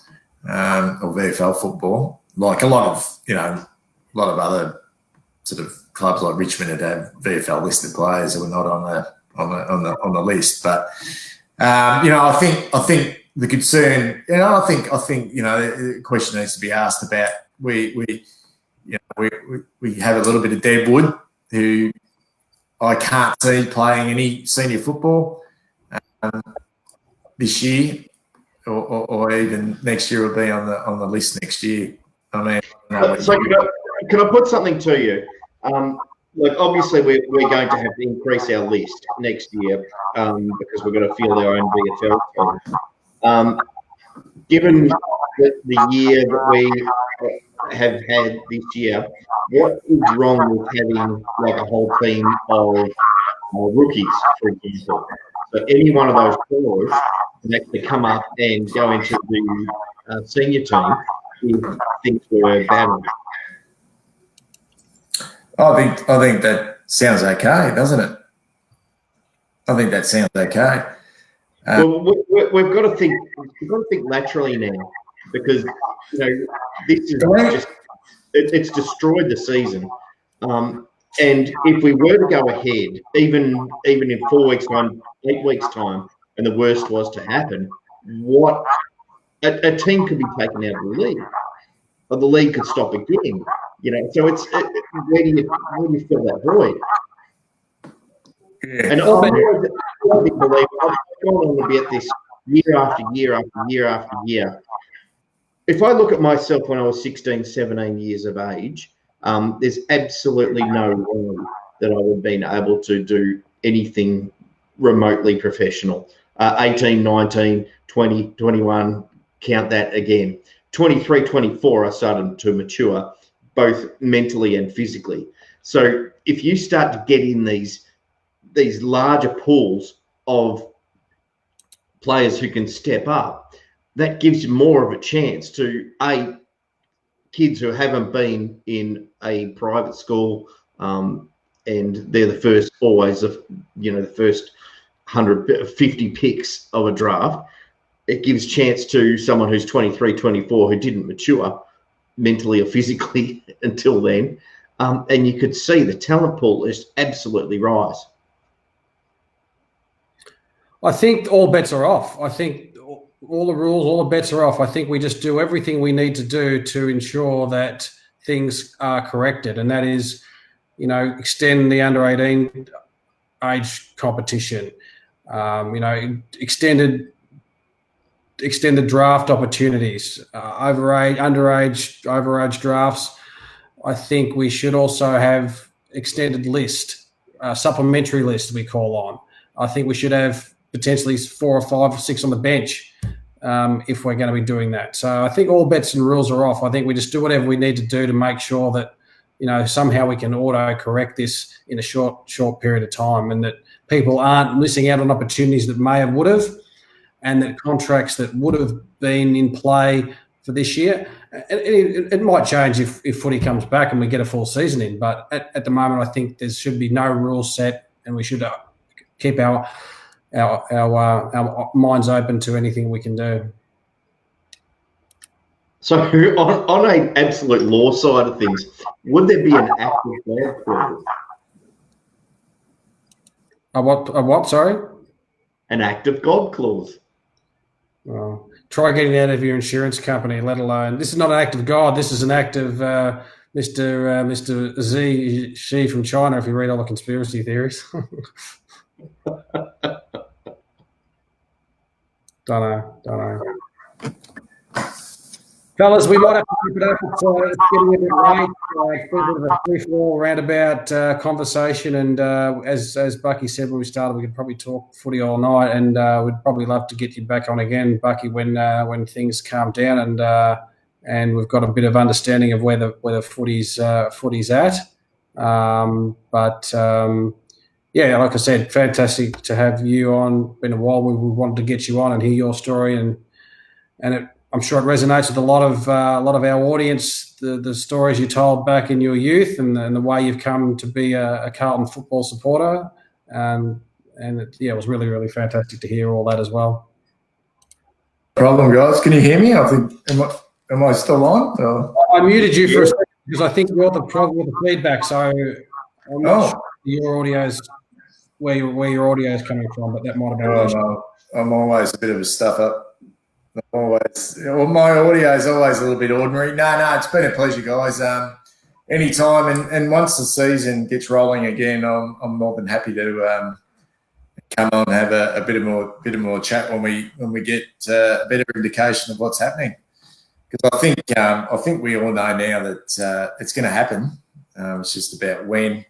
or VFL football. Like a lot of other sort of clubs like Richmond that have VFL listed players who are not on the list. But I think the concern, I think the question needs to be asked about we have a little bit of Deadwood who I can't see playing any senior football this year or even next year will be on the list next year. I mean, so can I put something to you? Like obviously we're going to have to increase our list next year because we're going to field our own VFL team. Given the year that we have had this year, what is wrong with having like a whole team of rookies, for example? So any one of those players can actually come up and go into the senior team if things were bad. I think that sounds okay, doesn't it? I think that sounds okay. Well, we've got to think. We've got to think laterally now, because this is it's destroyed the season. And if we were to go ahead, even in 4 weeks' time, 8 weeks' time, and the worst was to happen, what a team could be taken out of the league, or the league could stop again. So it's where do you fill that void? Yeah. And I believe I've gone on about this year after year after year after year. If I look at myself when I was 16, 17 years of age, there's absolutely no way that I would have been able to do anything remotely professional. 18, 19, 20, 21, count that again. 23, 24, I started to mature, both mentally and physically. So if you start to get in these larger pools of players who can step up, that gives you more of a chance to kids who haven't been in a private school, and they're the first always of the first 150 picks of a draft. It gives chance to someone who's 23, 24 who didn't mature mentally or physically until then, and you could see the talent pool is absolutely rise. I think all bets are off. I think all the rules, all the bets are off. I think we just do everything we need to do to ensure that things are corrected, and that is, extend the under 18 age competition, extended draft opportunities, underage drafts. I think we should also have extended list, supplementary list we call on. I think we should have potentially 4 or 5 or 6 on the bench if we're going to be doing that. So I think all bets and rules are off. I think we just do whatever we need to do to make sure that, somehow we can auto-correct this in a short period of time, and that people aren't missing out on opportunities that would have, and that contracts that would have been in play for this year. It might change if footy comes back and we get a full season in, but at the moment I think there should be no rules set, and we should keep our minds open to anything we can do. So on an absolute law side of things, would there be an active God clause? A what? Sorry? An active God clause. Well, try getting out of your insurance company, let alone, this is not an act of God, this is an act of Mr. Xi from China, if you read all the conspiracy theories. Don't know. Fellas, we might have to keep it up. It's getting a bit late. It's been a bit of a free-for-all roundabout conversation, and as Bucky said when we started, we could probably talk footy all night, and we'd probably love to get you back on again, Bucky, when things calm down and we've got a bit of understanding of where the footy's at. Yeah, like I said, fantastic to have you on. Been a while we wanted to get you on and hear your story, and I'm sure it resonates with a lot of our audience. The stories you told back in your youth, and the way you've come to be a Carlton football supporter, it was really, really fantastic to hear all that as well. Problem, guys. Can you hear me? I think am I still on? Or? I muted you for a second because I think you're the problem with the feedback. So I'm not sure your audio's where your audio is coming from, but that might have been. I'm always a bit of a stuff up. My audio is always a little bit ordinary. No, it's been a pleasure, guys. Anytime, and once the season gets rolling again, I'm more than happy to come on and have a bit of more chat when we get a better indication of what's happening. Because I think we all know now that it's going to happen. It's just about when,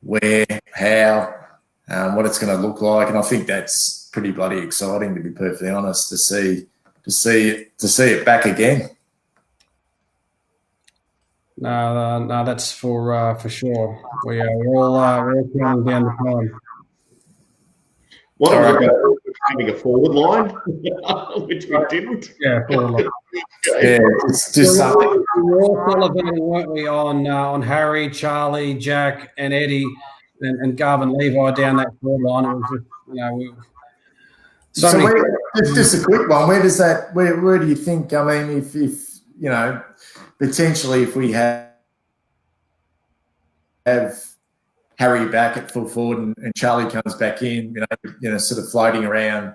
where, how, what it's going to look like, and I think that's pretty bloody exciting, to be perfectly honest, to see it back again. No, that's for sure. We're all counting down the time. What about having a forward line, which we didn't? Yeah, forward line. Yeah, it's just something. We were all celebrating, weren't we, on Harry, Charlie, Jack, and Eddie, and Garvin Levi down that forward line. It was just, Just a quick one. Where does that? Where do you think? I mean, if potentially if we have Harry back at full forward and Charlie comes back in, sort of floating around,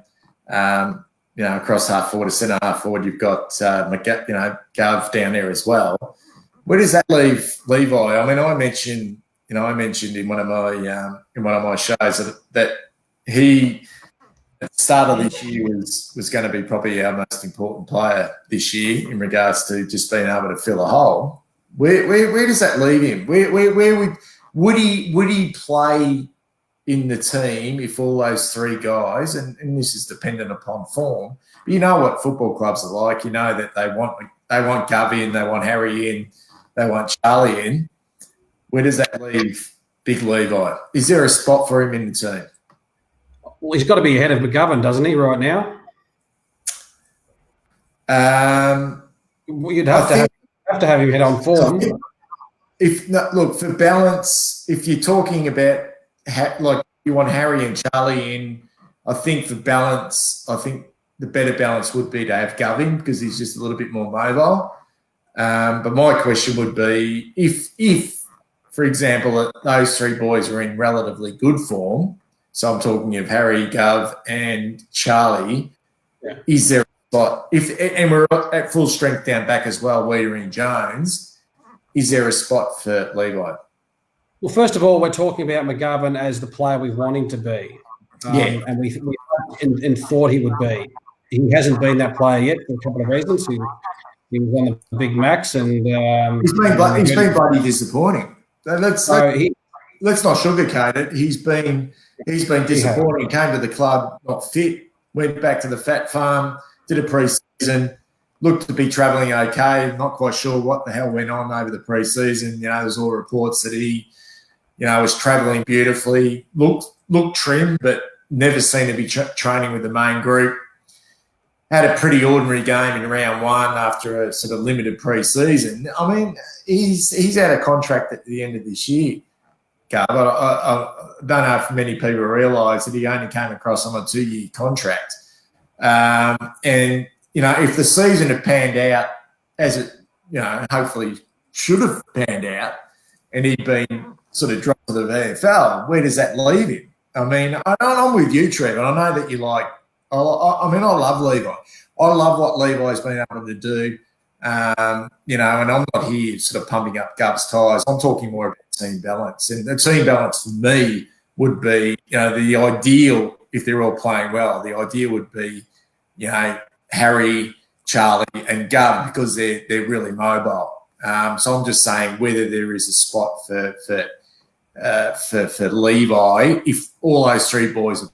across half forward to centre half forward, you've got Gav down there as well. Where does that leave Levi? I mean, I mentioned in one of my shows that he at the start of this year was going to be probably our most important player this year in regards to just being able to fill a hole. Where does that leave him? Where would he play in the team if all those three guys, and this is dependent upon form, but you know what football clubs are like. You know that they want Gov in, they want Harry in, they want Charlie in. Where does that leave Big Levi? Is there a spot for him in the team? Well, he's got to be ahead of McGovern, doesn't he, right now? You'd have to have him head on form. Look, for balance, if you're talking about like you want Harry and Charlie in, I think for balance, the better balance would be to have Gov because he's just a little bit more mobile. But my question would be if, for example, those three boys are in relatively good form, so I'm talking of Harry, Gov, and Charlie. Yeah. Is there a spot? And we're at full strength down back as well, Weeder and Jones. Is there a spot for Levi? Well, first of all, we're talking about McGovern as the player we want him to be, and we thought he would be. He hasn't been that player yet for a couple of reasons. He was on the Big Max, and he's been bloody disappointing. Let's not sugarcoat it. He's been disappointing. He came to the club not fit, went back to the Fat Farm, did a pre-season, looked to be travelling okay. Not quite sure what the hell went on over the pre-season. There's all reports that he, was travelling beautifully, looked trim, but never seemed to be training with the main group. Had a pretty ordinary game in round one after a sort of limited pre-season. I mean, he's out of contract at the end of this year. But I don't know if many people realise that he only came across on a 2-year contract. And, if the season had panned out as it, hopefully should have panned out and he'd been sort of dropped to the VFL, where does that leave him? I mean, I'm with you, Trevor. I know that you like – I love Levi. I love what Levi's been able to do. And I'm not here sort of pumping up Gov's tyres. I'm talking more about team balance. And the team balance for me would be, the ideal, if they're all playing well, the ideal would be, Harry, Charlie and Gov because they're really mobile. So I'm just saying whether there is a spot for Levi if all those three boys are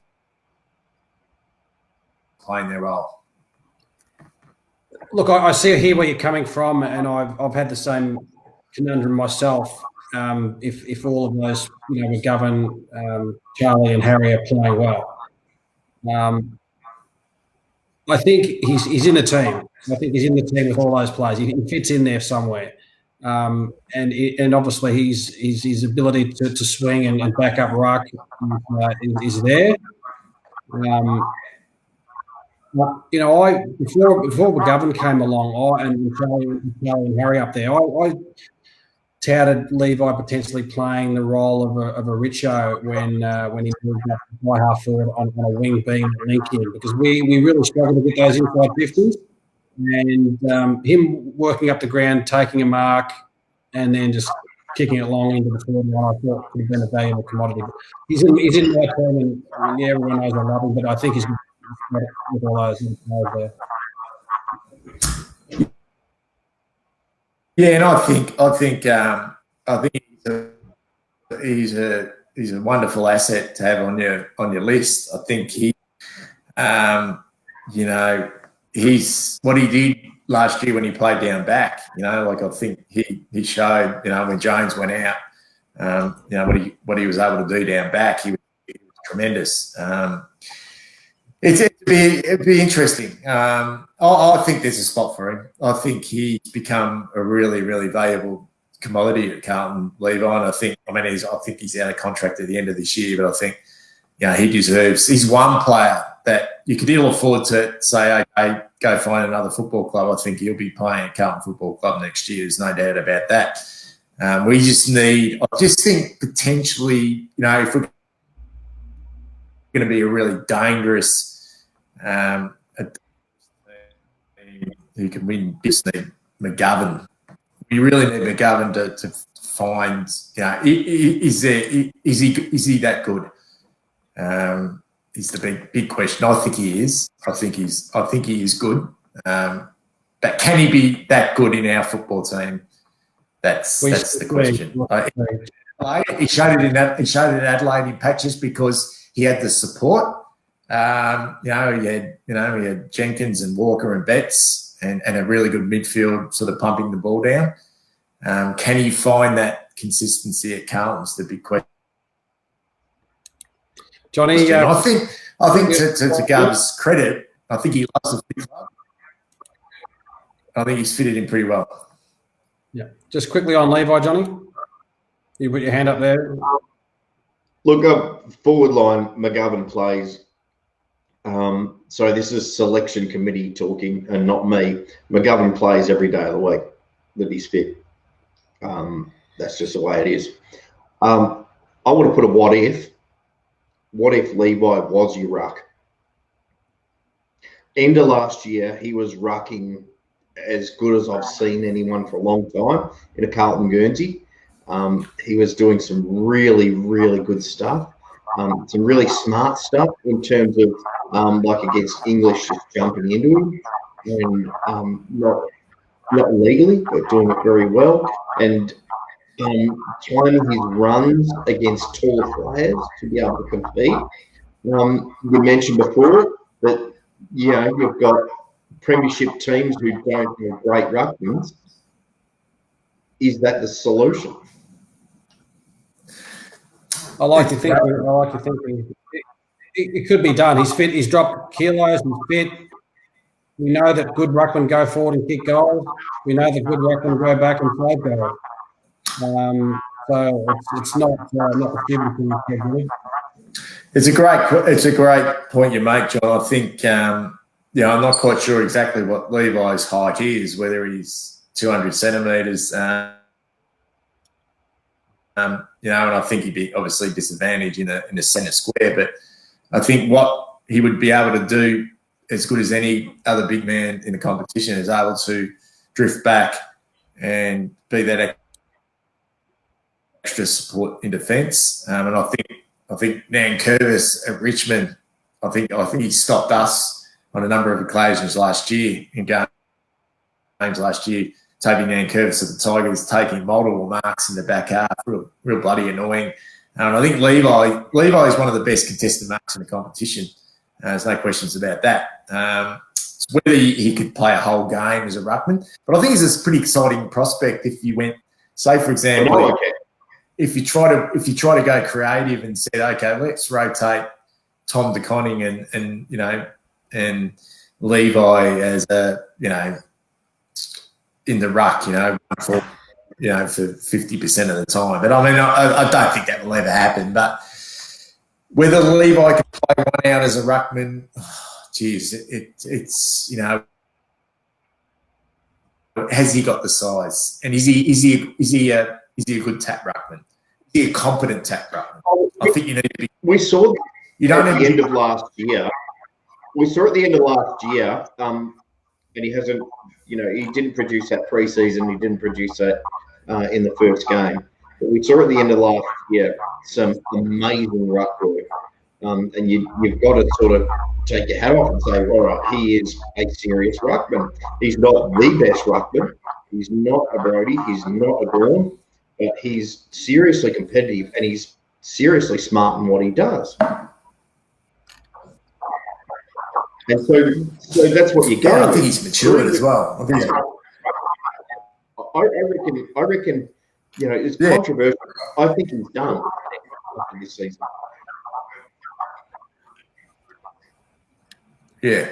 playing their role. Look, I hear where you're coming from, and I've had the same conundrum myself. If all of those, McGovern, Charlie, and Harry are playing well, I think he's in the team. I think he's in the team with all those players. He fits in there somewhere, and obviously his ability to swing and back up ruck is there. Before McGovern came along, and Charlie and Harry up there, I touted Levi potentially playing the role of a Richo when he moved up to play half forward on a wing being a link in, because we really struggled to get those inside 50s, and him working up the ground, taking a mark, and then just kicking it long into the forward line, I thought could have been a valuable commodity. But he's in my team, and yeah, everyone knows I love him, but I think he's with all those players there. Yeah, and I think he's a wonderful asset to have on your list. I think he, he's what he did last year when he played down back. I think he showed, when Jones went out, what he was able to do down back. He was tremendous. It'd be interesting. I think there's a spot for him. I think he's become a really, really valuable commodity at Carlton, Levi. And I think he's out of contract at the end of this year, but I think, he deserves. He's one player that you could ill afford to say, okay, go find another football club. I think he'll be playing at Carlton Football Club next year. There's no doubt about that. I just think potentially, if we're going to be a really dangerous who can win, just need McGovern. We really need McGovern to find, is he that good? Is the big question. I think he is. I think he is good. But can he be that good in our football team? That's the question. He showed it in Adelaide in patches because he had the support. He had Jenkins and Walker and Betts and a really good midfield sort of pumping the ball down. Can he find that consistency at Carlton's the big question. Johnny, I think to Gav's credit, I think he loves the big club. I think he's fitted in pretty well. Yeah. Just quickly on Levi, Johnny. You put your hand up there. Look, forward line, McGovern plays. So this is selection committee talking and not me. McGovern plays every day of the week that he's fit. That's just the way it is. I would have put a what if. What if Levi was your ruck? End of last year, he was rucking as good as I've seen anyone for a long time in a Carlton Guernsey. He was doing some really, really good stuff, some really smart stuff in terms of like against English, just jumping into him and not legally, but doing it very well. And timing his runs against taller players to be able to compete. You mentioned before that you've got premiership teams who don't have great ruckmans. Is that the solution? I like your thinking. It could be done. He's fit. He's dropped kilos. He's fit. We know that good ruckmen go forward and kick goals. We know that good ruckmen go back and play goals. So it's not the stupid thing to do. It's a great point you make, John. I think I'm not quite sure exactly what Levi's height is, whether he's 200 centimetres. And I think he'd be obviously disadvantaged in the centre square. But I think what he would be able to do as good as any other big man in the competition is able to drift back and be that extra support in defence. And I think Nankervis at Richmond, I think he stopped us on a number of occasions last year in games last year. Toby Nankervis of the Tigers taking multiple marks in the back half, real bloody annoying. And I think Levi is one of the best contested marks in the competition. There's no questions about that. Whether he could play a whole game as a ruckman, but I think it's a pretty exciting prospect if you went, say for example, if you try to go creative and said, okay, let's rotate Tom De Koning and Levi as in the ruck, for 50% of the time. But I mean, I don't think that will ever happen. But whether Levi can play one out as a ruckman, it's has he got the size? And is he a good tap ruckman? Is he a competent tap ruckman? I think you need to be. We saw at the end of last year. We saw at the end of last year, and he hasn't. He didn't produce that pre-season. He didn't produce that in the first game. But we saw at the end of last year some amazing ruck work. And you've got to sort of take your hat off and say, all right, he is a serious ruckman. He's not the best ruckman. He's not a Brody. He's not a Gorn. But he's seriously competitive and he's seriously smart in what he does. And so that's what you go. I think he's matured as well. I reckon, it's controversial. I think he's done after this season. Yeah.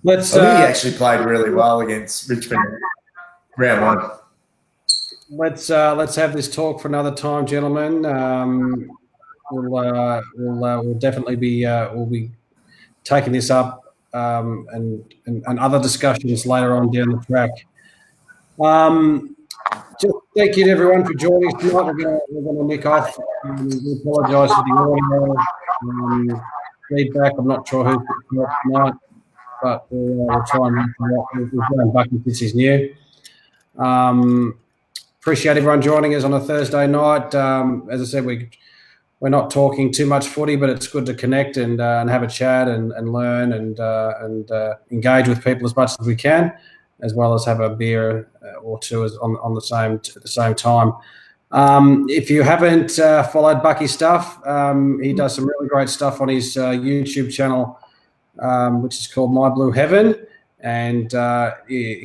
I think he actually played really well against Richmond round one. Let's have this talk for another time, gentlemen. We'll definitely be we'll be taking this up and other discussions later on down the track. Just thank you to everyone for joining us tonight. We're going to nick off. We apologise for the audio feedback. I'm not sure who's picking up tonight, but we'll try and make it up. We've done Bucky since he's new. Appreciate everyone joining us on a Thursday night. As I said, we're not talking too much footy, but it's good to connect and have a chat and learn and engage with people as much as we can, as well as have a beer or two on at the same time. If you haven't followed Bucky's stuff, he does some really great stuff on his YouTube channel, which is called My Blue Heaven. And he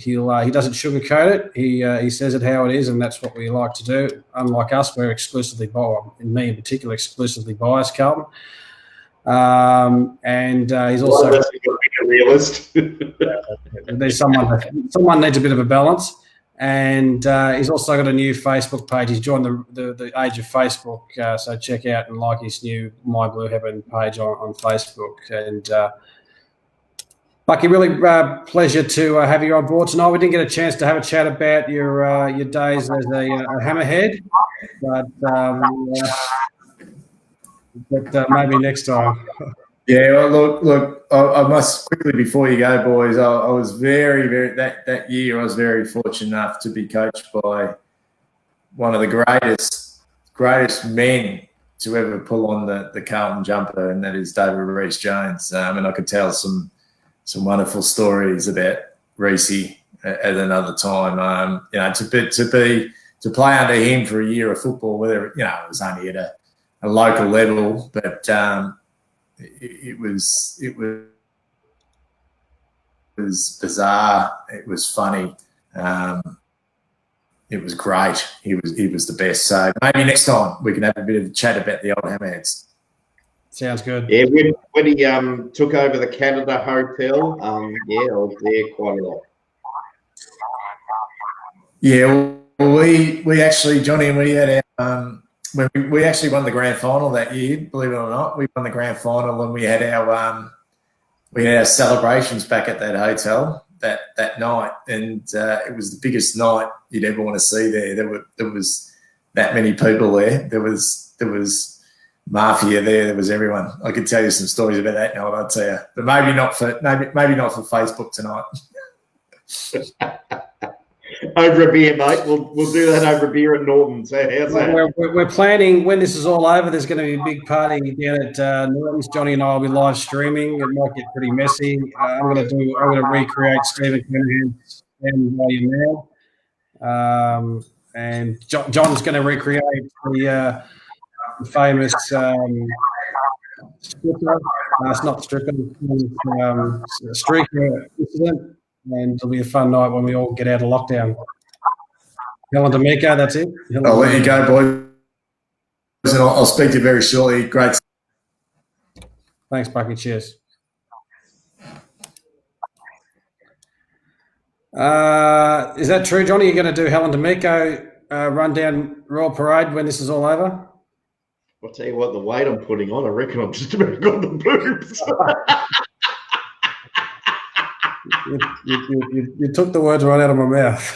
doesn't sugarcoat it. He says it how it is, and that's what we like to do. Unlike us, we're exclusively biased, and me in particular, exclusively biased, Carlton. And he's also a realist. There's someone needs a bit of a balance, and he's also got a new Facebook page. He's joined the age of Facebook, so check out and like his new My Blue Heaven page on Facebook. And Bucky, really pleasure to have you on board tonight. We didn't get a chance to have a chat about your days as a hammerhead, but maybe next time. Yeah, well, look. I must quickly, before you go, boys. I was very that year. I was very fortunate enough to be coached by one of the greatest men to ever pull on the Carlton jumper, and that is David Rees-Jones. And I could tell some wonderful stories about Reesey at another time. To play under him for a year of football, whether it was only at a local level, but it was bizarre. It was funny. It was great. He was the best. So maybe next time we can have a bit of a chat about the old Hammerheads. Sounds good. Yeah, when he took over the Canada Hotel, I was there quite a lot. Yeah, well, we actually, Johnny, and we had our when we actually won the grand final that year. Believe it or not, we won the grand final, and we had our celebrations back at that hotel that night, and it was the biggest night you'd ever want to see there. There was that many people there. There was mafia there. There was everyone. I could tell you some stories about that night, I'd tell you, but maybe not for Facebook tonight. Over a beer, mate. We'll do that over a beer at Norton's. How's that? We're planning, when this is all over, there's going to be a big party down at Norton's. Johnny and I will be live streaming. It might get pretty messy. I'm going to recreate Stephen Canahan's Stand By Your Man. And John's going to recreate the famous stripper. It's not stripper. Streaker incident. And it'll be a fun night when we all get out of lockdown. Helen D'Amico, that's it. I'll let you go, boys. And I'll speak to you very shortly. Great. Thanks, Bucky. Cheers. Is that true, Johnny? You're going to do Helen D'Amico run down Royal Parade when this is all over? I'll tell you what, the weight I'm putting on, I reckon I'm just about got the boobs. You took the words right out of my mouth.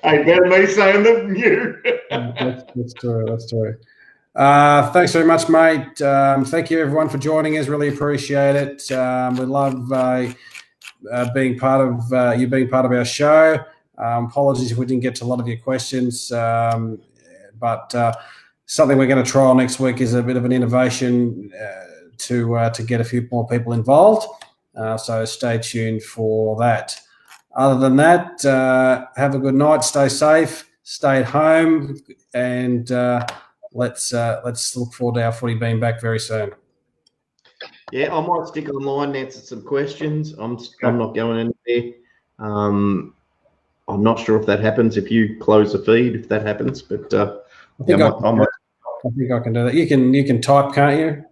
Hey, better me saying than you. That's true. Thanks very much, mate. Thank you, everyone, for joining us. Really appreciate it. We love being part of you being part of our show. Apologies if we didn't get to a lot of your questions. But something we're going to trial next week is a bit of an innovation to get a few more people involved. So stay tuned for that. Other than that, have a good night. Stay safe. Stay at home, and let's look forward to our footy being back very soon. Yeah, I might stick online and answer some questions. I'm not going anywhere. I'm not sure if that happens if you close the feed, if that happens, but I think I can do that. You can type, can't you?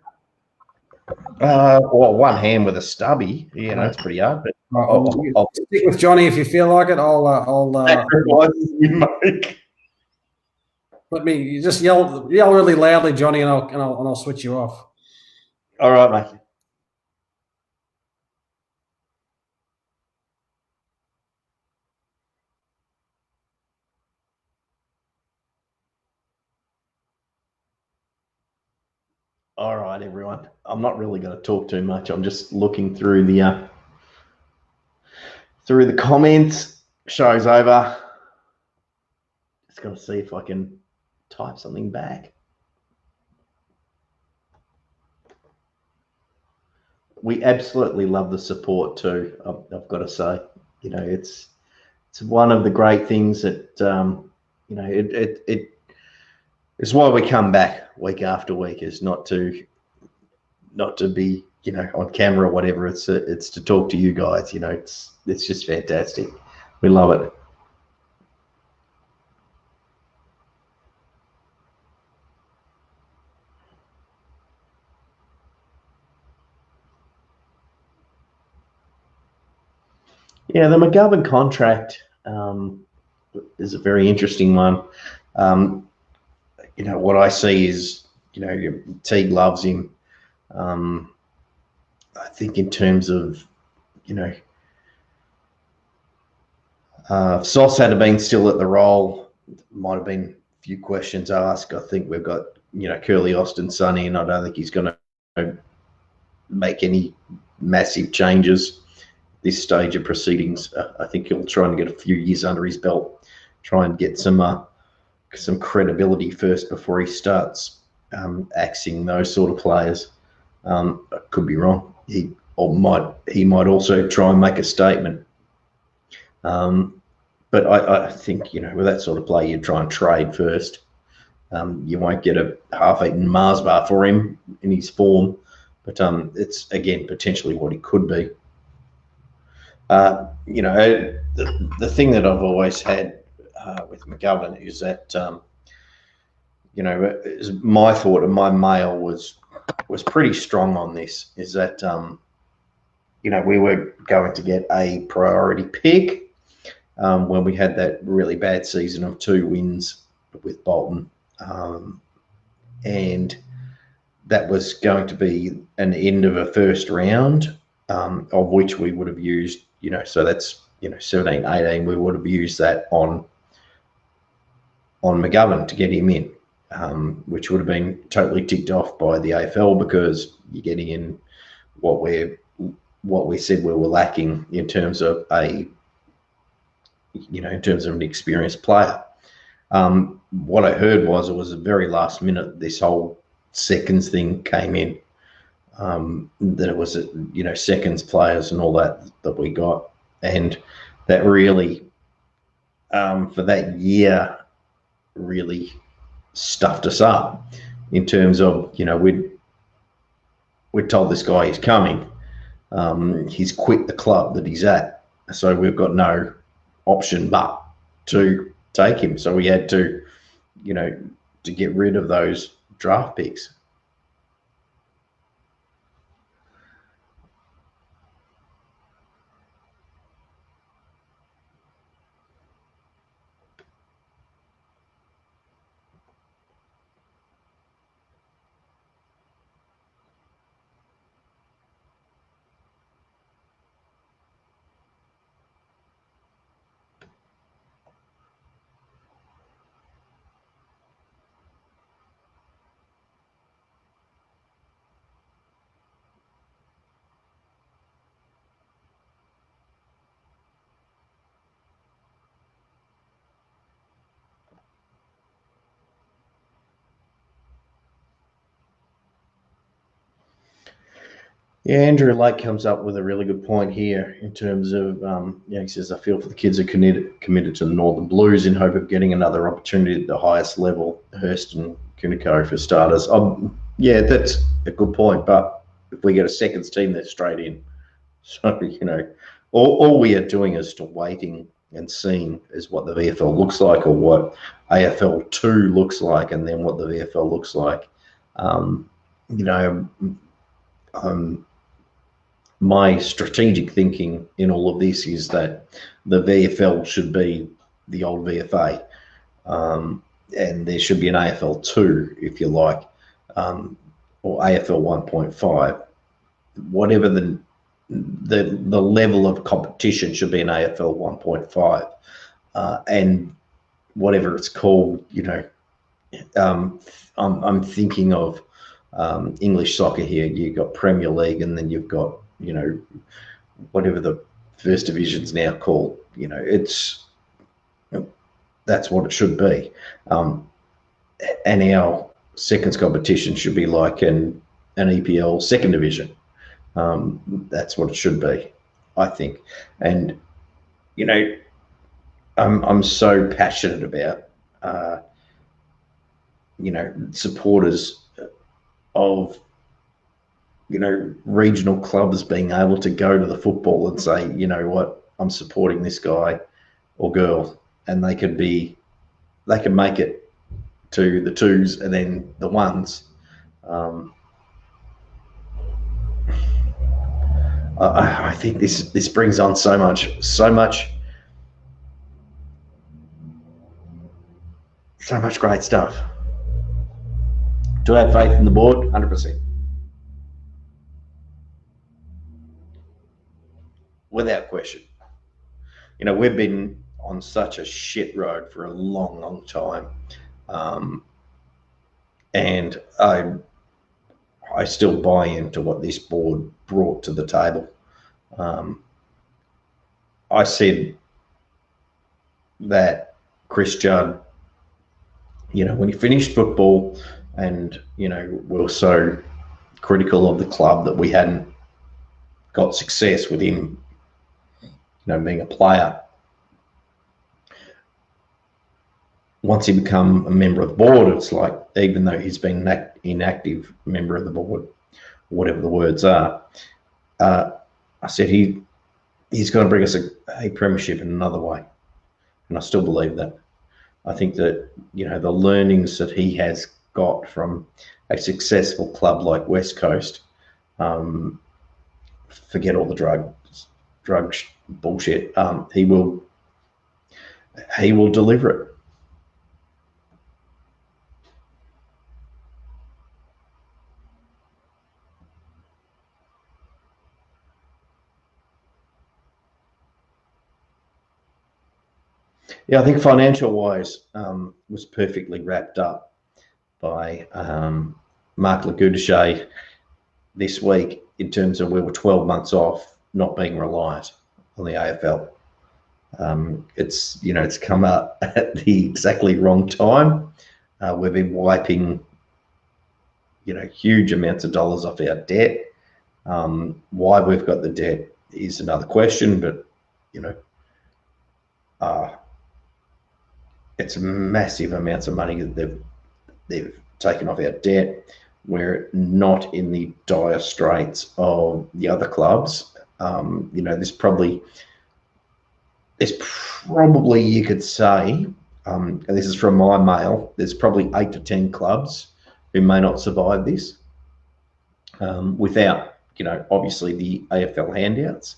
Well, one hand with a stubby, it's pretty hard. But I'll stick with Johnny if you feel like it. Let me just yell really loudly, Johnny, and I'll switch you off. All right, mate. All right, everyone. I'm not really going to talk too much. I'm just looking through the comments. Show's over. Just going to see if I can type something back. We absolutely love the support too. I've got to say, it's one of the great things that it's why we come back week after week, is not to be on camera or whatever. It's to talk to you guys. It's just fantastic. We love it. Yeah, the McGovern contract is a very interesting one. What I see is, Teague loves him. I think in terms of, if Sauce had been still at the role, might have been a few questions asked. I think we've got, Curly Austin Sonny, and I don't think he's going to make any massive changes this stage of proceedings. I think he'll try and get a few years under his belt, try and get some credibility first before he starts axing those sort of players. I could be wrong. He might also try and make a statement. But I think, with that sort of play, you try and trade first. You won't get a half-eaten Mars bar for him in his form, but it's, again, potentially what he could be. The thing that I've always had with McGovern is that, my thought and my mail was pretty strong on this, is that, we were going to get a priority pick when we had that really bad season of 2 wins with Bolton. And that was going to be an end of a first round, of which we would have used, so that's, 17, 18, we would have used that on McGovern to get him in, which would have been totally ticked off by the AFL, because you're getting in what we said we were lacking in terms of an experienced player. What I heard was it was a very last minute this whole seconds thing came in, that it was seconds players and all that we got, and that really for that year really stuffed us up in terms of we'd told this guy he's coming, he's quit the club that he's at, so we've got no option but to take him. So we had to get rid of those draft picks. Yeah, Andrew Lake comes up with a really good point here in terms of, he says, I feel for the kids who committed to the Northern Blues in hope of getting another opportunity at the highest level, Hurst and Kuniko for starters. Yeah, that's a good point, but if we get a seconds team, they're straight in. So, all we are doing is to waiting and seeing is what the VFL looks like or what AFL 2 looks like and then what the VFL looks like. My strategic thinking in all of this is that the VFL should be the old VFA, and there should be an AFL 2, if you like, or AFL 1.5. Whatever the level of competition should be an AFL 1.5, and whatever it's called, I'm thinking of English soccer here. You've got Premier League, and then you've got whatever the first division's now called. That's what it should be, and our seconds competition should be like an EPL second division. That's what it should be, I think. And I'm so passionate about supporters of regional clubs being able to go to the football and say, you know what, I'm supporting this guy or girl, and they can make it to the 2s and then the 1s. I think this brings on so much great stuff. Do I have faith in the board? 100%. Without question. We've been on such a shit road for a long, long time. And I still buy into what this board brought to the table. I said that Chris Judd, when he finished football and, we were so critical of the club that we hadn't got success with him, being a player. Once he become a member of the board, it's like, even though he's been an inactive member of the board, whatever the words are, I said he's going to bring us a premiership in another way. And I still believe that. I think that, the learnings that he has got from a successful club like West Coast, forget all the drug bullshit, he will deliver it. Yeah, I think financial-wise was perfectly wrapped up by Mark Lagoudichet this week in terms of we were 12 months off not being reliant on the AFL. It's come up at the exactly wrong time. We've been wiping, huge amounts of dollars off our debt. Why we've got the debt is another question, but, it's massive amounts of money that they've taken off our debt. We're not in the dire straits of the other clubs. There's probably you could say, and this is from my mail, there's probably 8 to 10 clubs who may not survive this without, obviously the AFL handouts.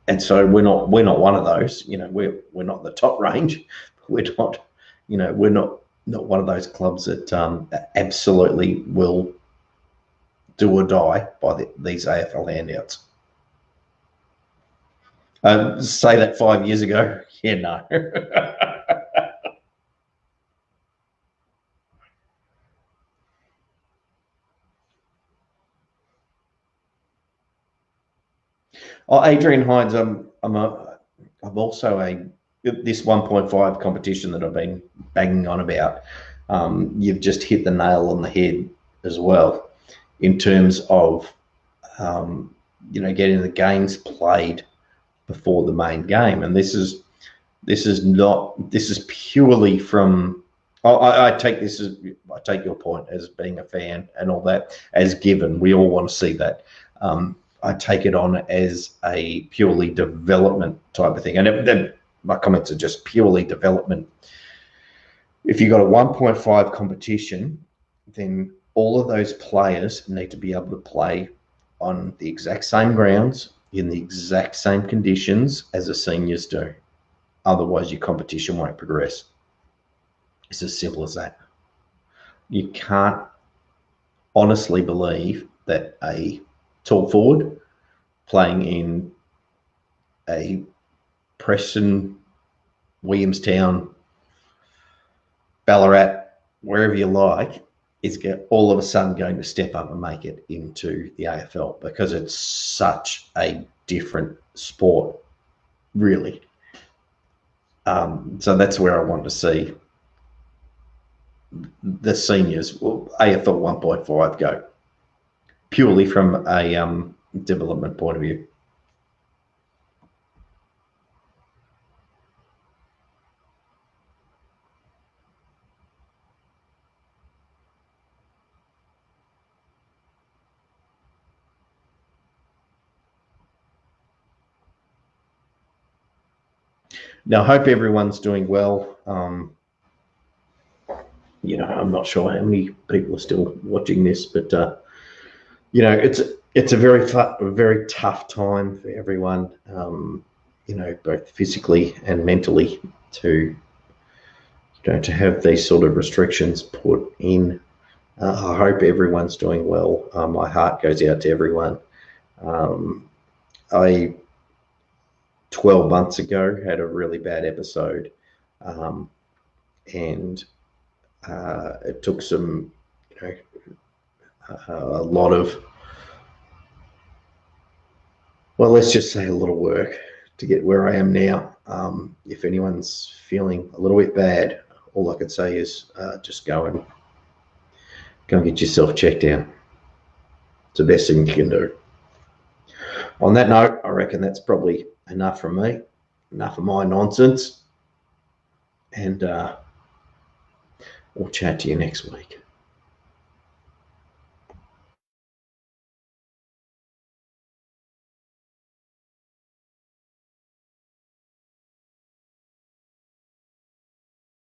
And so we're not one of those. We're not the top range. We're not, we're not one of those clubs that absolutely will do or die by these AFL handouts. Say that 5 years ago, yeah, no. Oh, Adrian Hines, I'm also this 1.5 competition that I've been banging on about. You've just hit the nail on the head as well. in terms of, getting the games played before the main game. And this is purely from, I take your point as being a fan and all that as given. We all want to see that. I take it on as a purely development type of thing. And my comments are just purely development. If you've got a 1.5 competition, then all of those players need to be able to play on the exact same grounds, in the exact same conditions as the seniors do. Otherwise, your competition won't progress. It's as simple as that. You can't honestly believe that a tall forward playing in a Preston, Williamstown, Ballarat, wherever you like, is all of a sudden going to step up and make it into the AFL, because it's such a different sport, really. So that's where I want to see the seniors, AFL 1.5 go, purely from a development point of view. Now, I hope everyone's doing well. I'm not sure how many people are still watching this, but it's a very tough time for everyone. Both physically and mentally, to have these sort of restrictions put in. I hope everyone's doing well. My heart goes out to everyone. 12 months ago had a really bad episode, and it took some, a lot of, well, let's just say a lot of work to get where I am now. If anyone's feeling a little bit bad, all I could say is just go and get yourself checked out. It's the best thing you can do. On that note, I reckon that's probably enough from me, enough of my nonsense, and we'll chat to you next week.